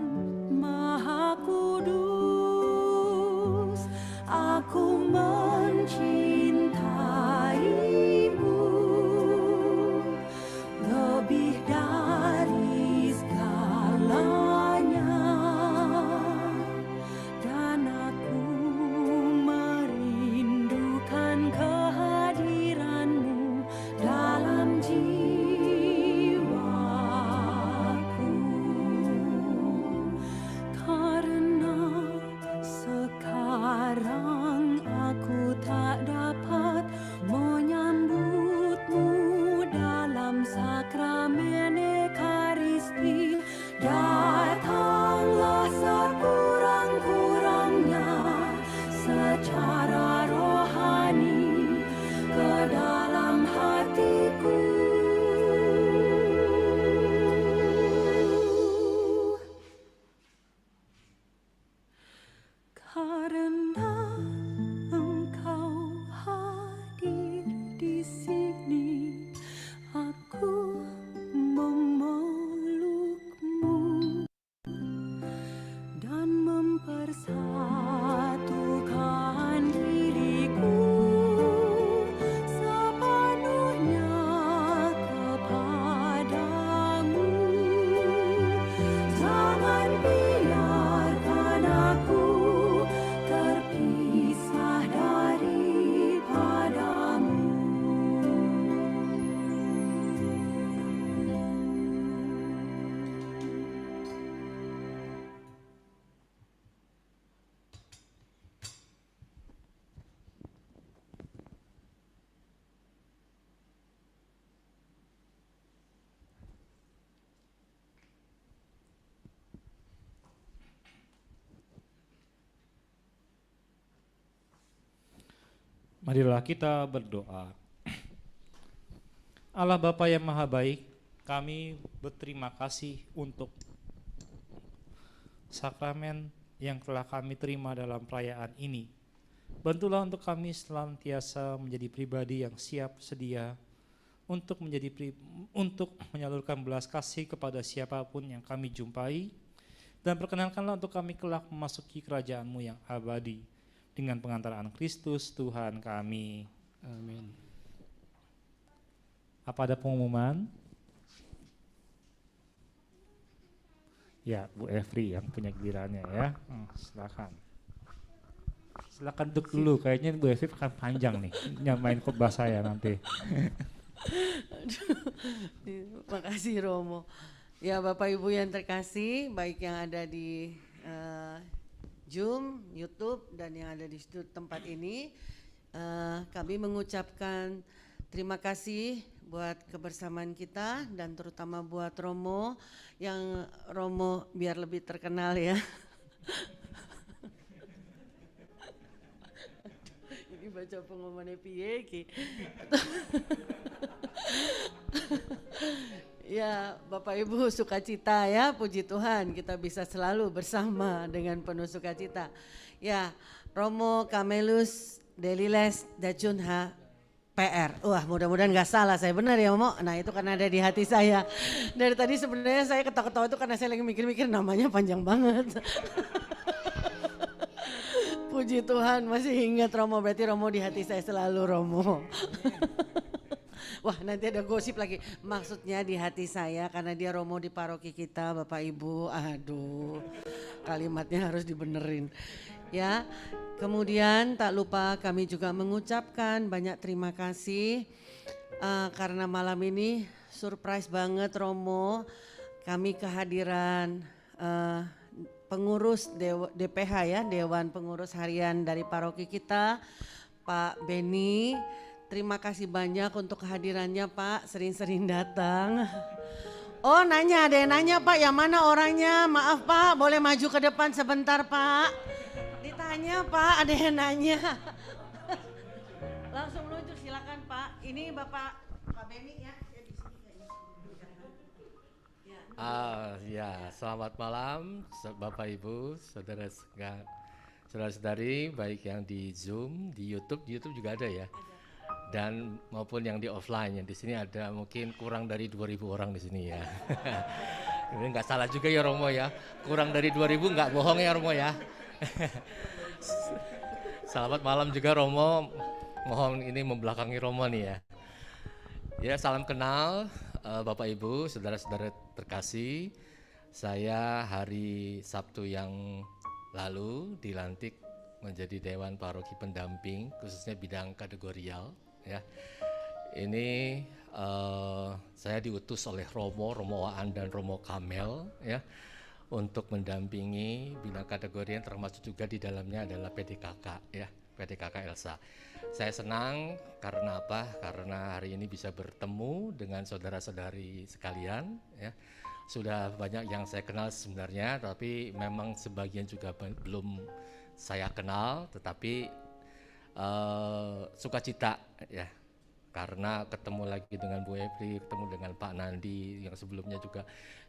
Maha Kudus. Aku mencintaimu lebih dari segalanya, dan aku merindukan kehadiranmu dalam jiwaku. Karena sekarang aku tak dapat menyambutmu dalam sakramen Ekaristi, datanglah sekurang-kurangnya secara rohani ke dalam hatiku. Karena Engkau hadir di sini, aku memelukmu dan mempersatukan diriku sepenuhnya kepadamu. Jangan biarkan aku terpisah daripadamu. Marilah kita berdoa. Allah Bapa yang Maha Baik, kami berterima kasih untuk sakramen yang telah kami terima dalam perayaan ini. Bantulah untuk kami senantiasa menjadi pribadi yang siap sedia untuk untuk menyalurkan belas kasih kepada siapapun yang kami jumpai, dan perkenankanlah untuk kami kelak memasuki kerajaan-Mu yang abadi dengan pengantaran Kristus Tuhan kami. Amin. Apa ada pengumuman? Ya, Bu Evri yang punya gilirannya ya. Silakan. Silakan duduk dulu, kayaknya Bu Evri akan panjang nih nyamain khotbah saya nanti. Terima kasih Romo. Ya Bapak Ibu yang terkasih, baik yang ada di Zoom, YouTube, dan yang ada di tempat ini, kami mengucapkan terima kasih buat kebersamaan kita, dan terutama buat Romo, yang Romo biar lebih terkenal ya. Ini baca pengumumannya piye ki. Ya, Bapak Ibu sukacita ya, puji Tuhan kita bisa selalu bersama dengan penuh sukacita. Ya, Romo Kamelus Deliles Dacunha PR. Wah, mudah-mudahan gak salah saya, benar ya Momo? Nah itu karena ada di hati saya. Dari tadi sebenarnya saya ketawa-ketawa itu karena saya lagi mikir-mikir namanya panjang banget. Puji Tuhan masih ingat Romo, berarti Romo di hati saya selalu Romo. Wah nanti ada gosip lagi, maksudnya di hati saya karena dia Romo di paroki kita Bapak Ibu, aduh kalimatnya harus dibenerin. Ya, kemudian tak lupa kami juga mengucapkan banyak terima kasih karena malam ini surprise banget Romo, kami kehadiran pengurus DPH ya, Dewan Pengurus Harian dari paroki kita, Pak Beni. Terima kasih banyak untuk kehadirannya Pak, sering-sering datang. Oh nanya, ada yang nanya Pak, yang mana orangnya? Maaf Pak, boleh maju ke depan sebentar Pak. Ditanya Pak, ada yang nanya. Langsung meluncur silakan Pak. Ini Bapak Beni ya. Ya, selamat malam Bapak Ibu, saudara-saudari, baik yang di Zoom, di YouTube juga ada ya. Dan maupun yang di offline, yang di sini ada mungkin kurang dari 2.000 orang di sini ya. Ini nggak salah juga ya Romo ya, kurang dari 2.000 nggak bohong ya Romo ya. Selamat malam juga Romo, mohon ini membelakangi Romo nih ya. Ya salam kenal Bapak Ibu, saudara-saudara terkasih. Saya hari Sabtu yang lalu dilantik menjadi Dewan Paroki Pendamping, khususnya bidang kategorial. Ya, ini saya diutus oleh Romo Waan dan Romo Kamel ya untuk mendampingi bidang kategori yang termasuk juga di dalamnya adalah PDKK ya, PDKK Elsa. Saya senang karena apa? Karena hari ini bisa bertemu dengan saudara-saudari sekalian ya. Sudah banyak yang saya kenal sebenarnya, tapi memang sebagian juga belum saya kenal, tetapi sukacita ya, karena ketemu lagi dengan Bu Evri, ketemu dengan Pak Nandi yang sebelumnya juga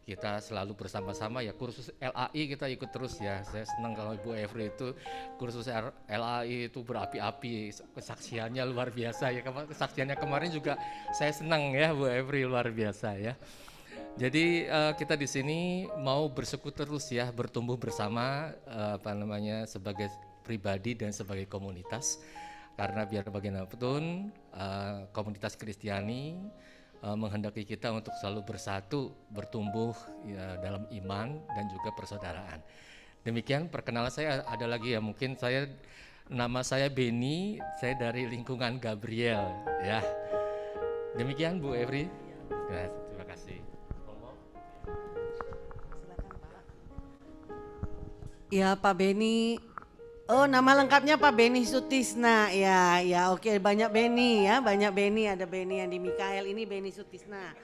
kita selalu bersama-sama ya, kursus LAI kita ikut terus ya. Saya senang kalau Bu Evri itu kursus LAI itu berapi-api, kesaksiannya luar biasa ya. Kesaksiannya kemarin juga saya senang ya Bu Evri, luar biasa ya. Jadi kita di sini mau bersekutu terus ya, bertumbuh bersama sebagai pribadi dan sebagai komunitas, karena biar bagaimanapun komunitas Kristiani menghendaki kita untuk selalu bersatu, bertumbuh ya, dalam iman dan juga persaudaraan. Demikian perkenalan saya. Ada lagi ya, mungkin nama saya Beni, saya dari lingkungan Gabriel ya. Demikian Bu Evri. Ya, terima kasih. Ya Pak Beni. Oh nama lengkapnya Pak Beni Sutisna, ya oke, banyak Beni ya, banyak Beni, ada Beni yang di Mikael, ini Beni Sutisna.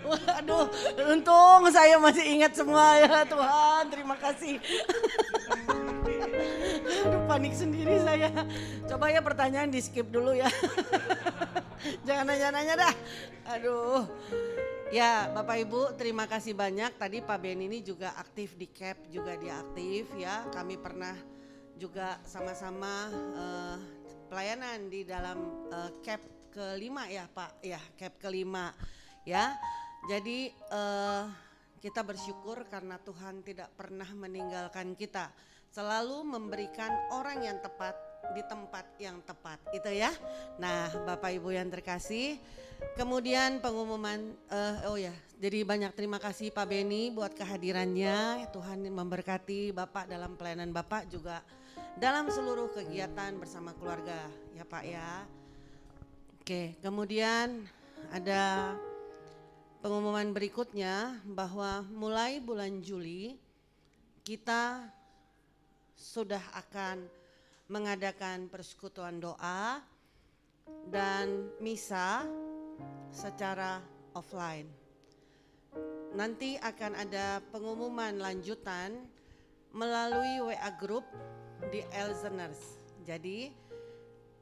Waduh, untung saya masih ingat semua ya Tuhan, terima kasih. Aduh panik sendiri saya, coba ya pertanyaan di skip dulu ya. Jangan nanya-nanya dah, aduh. Ya Bapak Ibu terima kasih banyak, tadi Pak Ben ini juga aktif di CAP, juga dia aktif ya, kami pernah juga sama-sama pelayanan di dalam CAP kelima ya Pak, ya CAP kelima ya. Jadi kita bersyukur karena Tuhan tidak pernah meninggalkan kita, selalu memberikan orang yang tepat di tempat yang tepat, itu ya. Nah Bapak Ibu yang terkasih, kemudian pengumuman, jadi banyak terima kasih Pak Beni buat kehadirannya. Tuhan memberkati Bapak dalam pelayanan Bapak juga dalam seluruh kegiatan bersama keluarga ya Pak ya. Oke, kemudian ada pengumuman berikutnya bahwa mulai bulan Juli kita sudah akan mengadakan persekutuan doa dan misa secara offline. Nanti akan ada pengumuman lanjutan melalui WA group di Elzeners. Jadi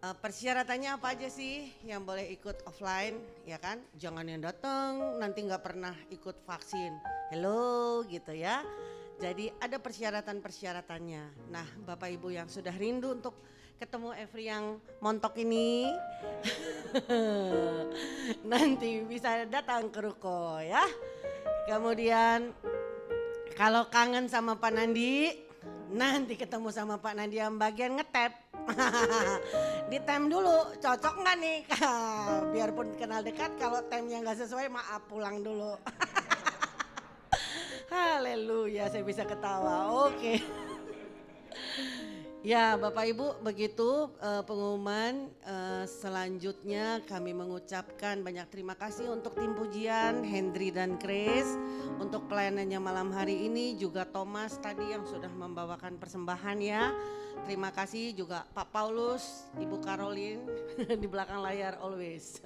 Persyaratannya apa aja sih yang boleh ikut offline, ya kan? Jangan yang datang nanti nggak pernah ikut vaksin. Hello gitu ya. Jadi ada persyaratan-persyaratannya. Nah, Bapak Ibu yang sudah rindu untuk ketemu Every yang montok ini, nanti bisa datang ke ruko ya. Kemudian kalau kangen sama Pak Nandi, nanti ketemu sama Pak Nandi yang bagian ngetap. Ditem dulu, cocok nggak nih? Biarpun kenal dekat, kalau temnya nggak sesuai maaf pulang dulu. Haleluya, saya bisa ketawa. Oke. Ya Bapak Ibu, begitu pengumuman. Selanjutnya kami mengucapkan banyak terima kasih untuk tim pujian Hendri dan Chris untuk pelayanannya malam hari ini, juga Thomas tadi yang sudah membawakan persembahan ya. Terima kasih juga Pak Paulus, Ibu Caroline di belakang layar always.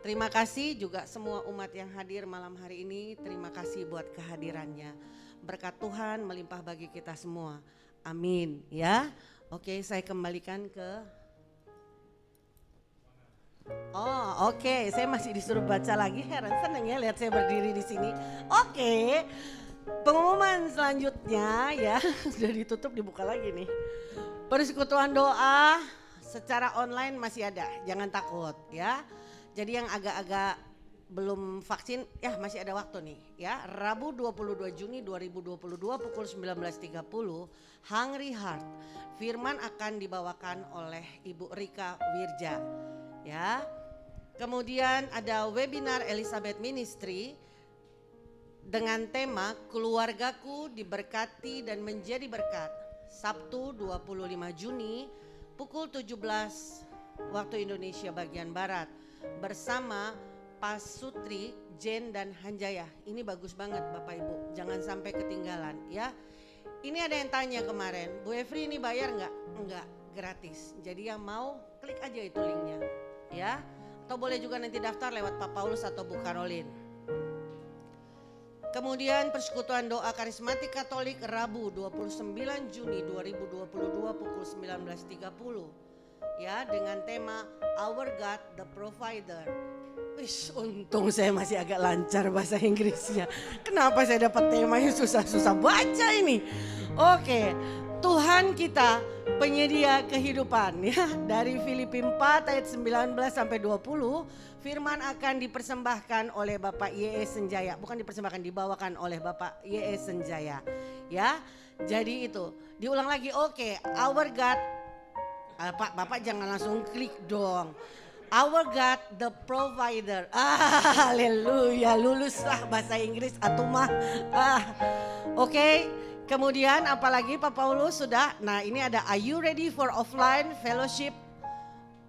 Terima kasih juga semua umat yang hadir malam hari ini, terima kasih buat kehadirannya. Berkat Tuhan melimpah bagi kita semua. Amin ya. Oke, saya kembalikan ke oke, saya masih disuruh baca lagi. Heran, seneng ya lihat saya berdiri di sini. Oke. Pengumuman selanjutnya ya, sudah ditutup dibuka lagi nih. Persekutuan doa secara online masih ada, jangan takut ya. Jadi yang agak-agak belum vaksin ya masih ada waktu nih ya. Rabu 22 Juni 2022 pukul 19.30 Hungry Heart. Firman akan dibawakan oleh Ibu Rika Wirja ya. Kemudian ada webinar Elizabeth Ministry dengan tema Keluargaku Diberkati dan Menjadi Berkat. Sabtu 25 Juni pukul 17 waktu Indonesia bagian Barat bersama Pak Sutri, Jen dan Hanjaya. Ini bagus banget Bapak Ibu, jangan sampai ketinggalan ya. Ini ada yang tanya kemarin, Bu Every ini bayar nggak? Enggak, gratis. Jadi yang mau klik aja itu linknya ya. Atau boleh juga nanti daftar lewat Pak Paulus atau Bu Caroline. Kemudian Persekutuan Doa Karismatik Katolik Rabu 29 Juni 2022 pukul 19.30 ya, dengan tema Our God the Provider. Untung saya masih agak lancar bahasa Inggrisnya. Kenapa saya dapat temanya susah-susah baca ini? Oke, Tuhan kita penyedia kehidupan ya. Dari Filipi 4 ayat 19 sampai 20. Firman akan dipersembahkan oleh Bapak Y.E. Senjaya. Bukan dipersembahkan, dibawakan oleh Bapak Y.E. Senjaya. Ya, jadi itu. Diulang lagi, oke. Our God, Bapak jangan langsung klik dong. Our God the Provider. Haleluya, luluslah bahasa Inggris atau mah. Oke. Kemudian apalagi Pak Paulus sudah. Nah ini ada Are you ready for offline fellowship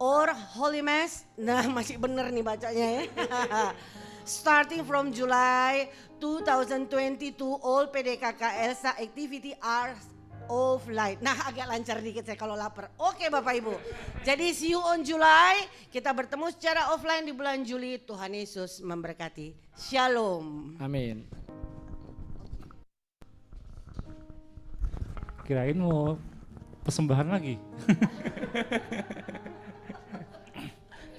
or Holy Mass? Nah masih bener nih bacanya ya. Starting from July 2022 all PDKK Elsa activity are offline. Nah agak lancar dikit saya kalau lapar. Oke Bapak Ibu. Jadi see you on July. Kita bertemu secara offline di bulan Juli. Tuhan Yesus memberkati. Shalom. Amin. Kirain mau persembahan lagi.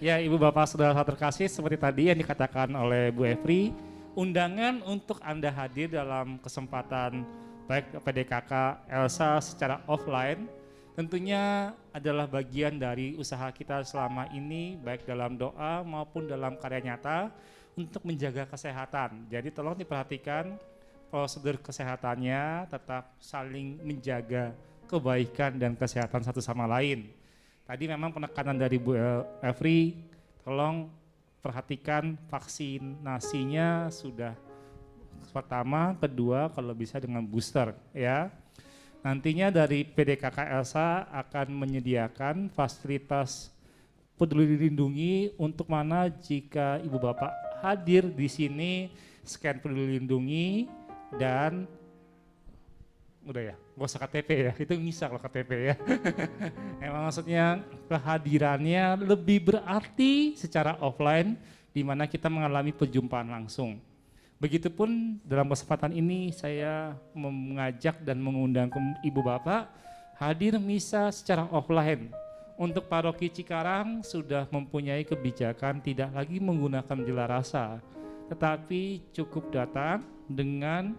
Ya Ibu Bapak Saudara terkasih, seperti tadi yang dikatakan oleh Bu Every, undangan untuk Anda hadir dalam kesempatan baik PDKK Elsa secara offline tentunya adalah bagian dari usaha kita selama ini baik dalam doa maupun dalam karya nyata untuk menjaga kesehatan. Jadi tolong diperhatikan prosedur kesehatannya, tetap saling menjaga kebaikan dan kesehatan satu sama lain. Tadi memang penekanan dari Bu Every, tolong perhatikan vaksinasinya sudah pertama, kedua kalau bisa dengan booster ya. Nantinya dari PDKK Elsa akan menyediakan fasilitas peduli lindungi untuk mana jika Ibu Bapak hadir di sini scan peduli lindungi dan udah ya, gak usah KTP ya, itu bisa kalau KTP ya. Emang maksudnya kehadirannya lebih berarti secara offline di mana kita mengalami perjumpaan langsung. Begitupun dalam kesempatan ini saya mengajak dan mengundang Ibu Bapak hadir misa secara offline Untuk paroki Cikarang sudah mempunyai kebijakan tidak lagi menggunakan jela rasa, tetapi cukup datang dengan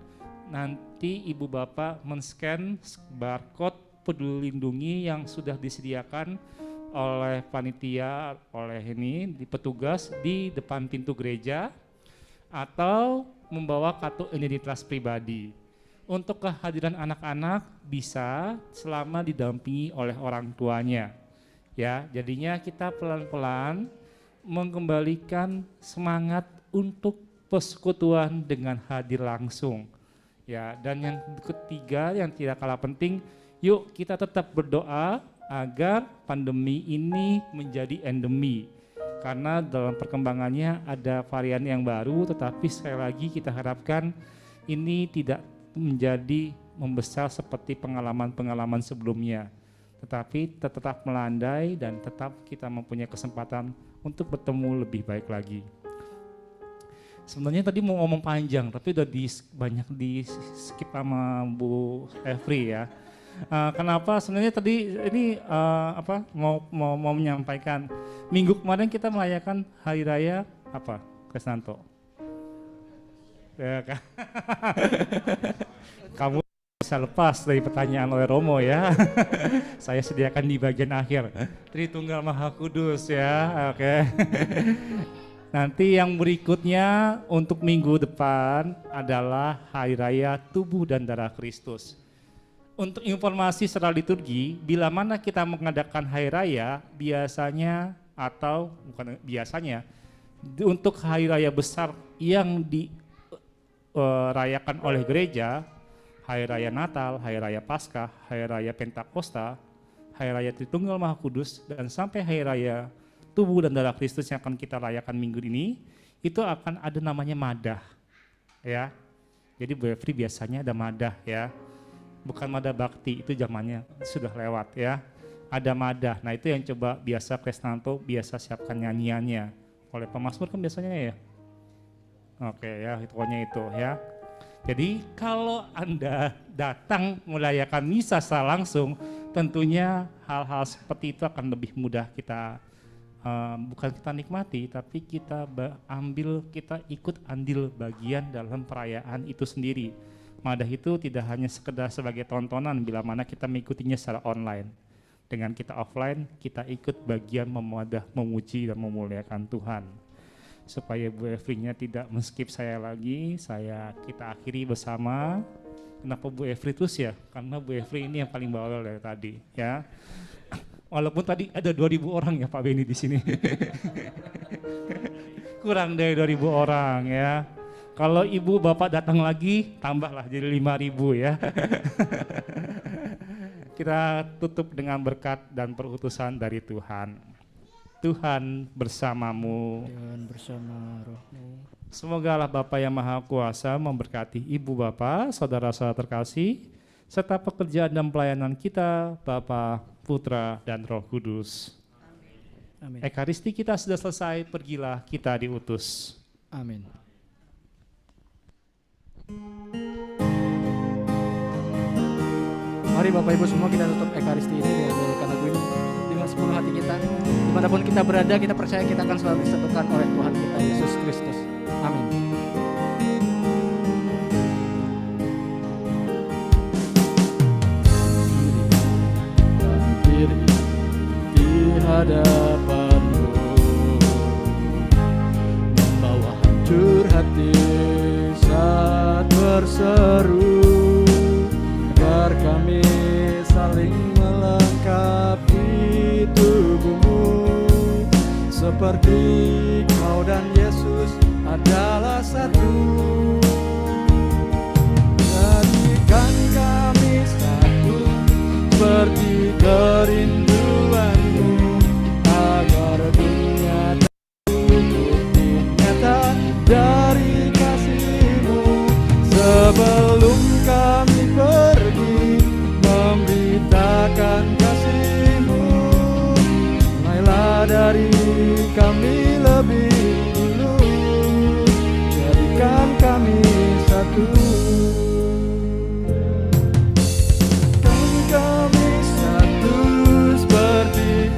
nanti ibu bapak men-scan barcode Peduli Lindungi yang sudah disediakan oleh panitia, oleh ini di petugas di depan pintu gereja, atau membawa kartu identitas pribadi. Untuk kehadiran anak-anak bisa selama didampingi oleh orang tuanya. Ya, jadinya kita pelan-pelan mengembalikan semangat untuk persekutuan dengan hadir langsung. Ya, dan yang ketiga yang tidak kalah penting, yuk kita tetap berdoa agar pandemi ini menjadi endemi. Karena dalam perkembangannya ada varian yang baru, tetapi sekali lagi kita harapkan ini tidak menjadi membesar seperti pengalaman-pengalaman sebelumnya. Tetapi tetap melandai dan tetap kita mempunyai kesempatan untuk bertemu lebih baik lagi. Sebenarnya tadi mau ngomong panjang, tapi udah banyak di skip sama Bu Efri ya. Kenapa? Sebenarnya tadi ini mau menyampaikan minggu kemarin kita merayakan Hari Raya apa, Krisnanto? Ya kan? Kamu bisa lepas dari pertanyaan oleh Romo ya. Saya sediakan di bagian akhir. Tritunggal Maha Kudus ya, oke. Nanti yang berikutnya untuk minggu depan adalah Hari Raya Tubuh dan Darah Kristus. Untuk informasi secara liturgi, bila mana kita mengadakan Hari Raya, biasanya atau bukan biasanya, untuk Hari Raya besar yang dirayakan oleh gereja, Hari Raya Natal, Hari Raya Paskah, Hari Raya Pentakosta, Hari Raya Tritunggal Maha Kudus, dan sampai Hari Raya Tubuh dan Darah Kristus yang akan kita rayakan minggu ini, itu akan ada namanya madah, ya. Jadi Bu Efri biasanya ada madah ya, bukan madah bakti, itu zamannya sudah lewat ya. Ada madah, nah itu yang coba biasa Krisnanto biasa siapkan nyanyiannya, oleh pemazmur kan biasanya ya. Oke ya, pokoknya itu ya. Jadi kalau Anda datang merayakan misa secara langsung, tentunya hal-hal seperti itu akan lebih mudah kita, bukan kita nikmati, tapi kita ikut andil bagian dalam perayaan itu sendiri. Madah itu tidak hanya sekedar sebagai tontonan bila mana kita mengikutinya secara online. Dengan kita offline, kita ikut bagian memuji dan memuliakan Tuhan. Supaya Bu Efri-nya tidak men-skip saya lagi, kita akhiri bersama. Kenapa Bu Efri terus ya? Karena Bu Efri ini yang paling bawel dari tadi ya. Walaupun tadi ada 2.000 orang ya Pak Beni di sini. Kurang dari 2.000 orang ya. Kalau Ibu Bapak datang lagi, tambahlah jadi 5.000 ya. Kita tutup dengan berkat dan perutusan dari Tuhan. Tuhan bersamamu. Dan bersama rohmu. Semoga Allah Bapa yang Maha Kuasa memberkati Ibu Bapa, saudara-saudara terkasih, serta pekerjaan dan pelayanan kita, Bapa, Putra, dan Roh Kudus. Amin. Ekaristi kita sudah selesai, pergilah kita diutus. Amin. Mari Bapak Ibu semua kita tutup Ekaristi ini dengan menyanyikan lagu ini dengan sepenuh hati kita. Dimanapun kita berada, kita percaya kita akan selalu disatukan oleh Tuhan kita Yesus Kristus. Amin. Berdiri di hadapanmu, membawa hancur hati saat berseru, agar kami saling melengkapi tubuhmu, seperti kau dan Yesus adalah satu. Jadikan kami satu seperti kerinduanmu, agar dunia tahu bukti nyata dari kasihmu. Sebelum kami pergi memberitakan kasihmu, mulailah dari kami lebih dulu, jadikan kami satu. Kan kami satu seperti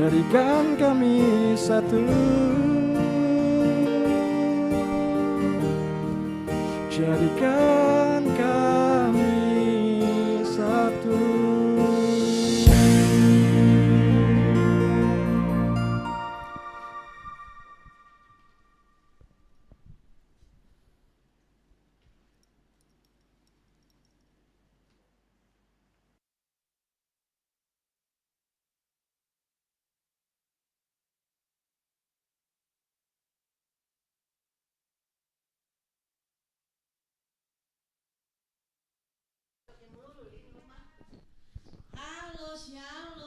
jadikan kami satu, jadikan kami satu. Halo, shalom.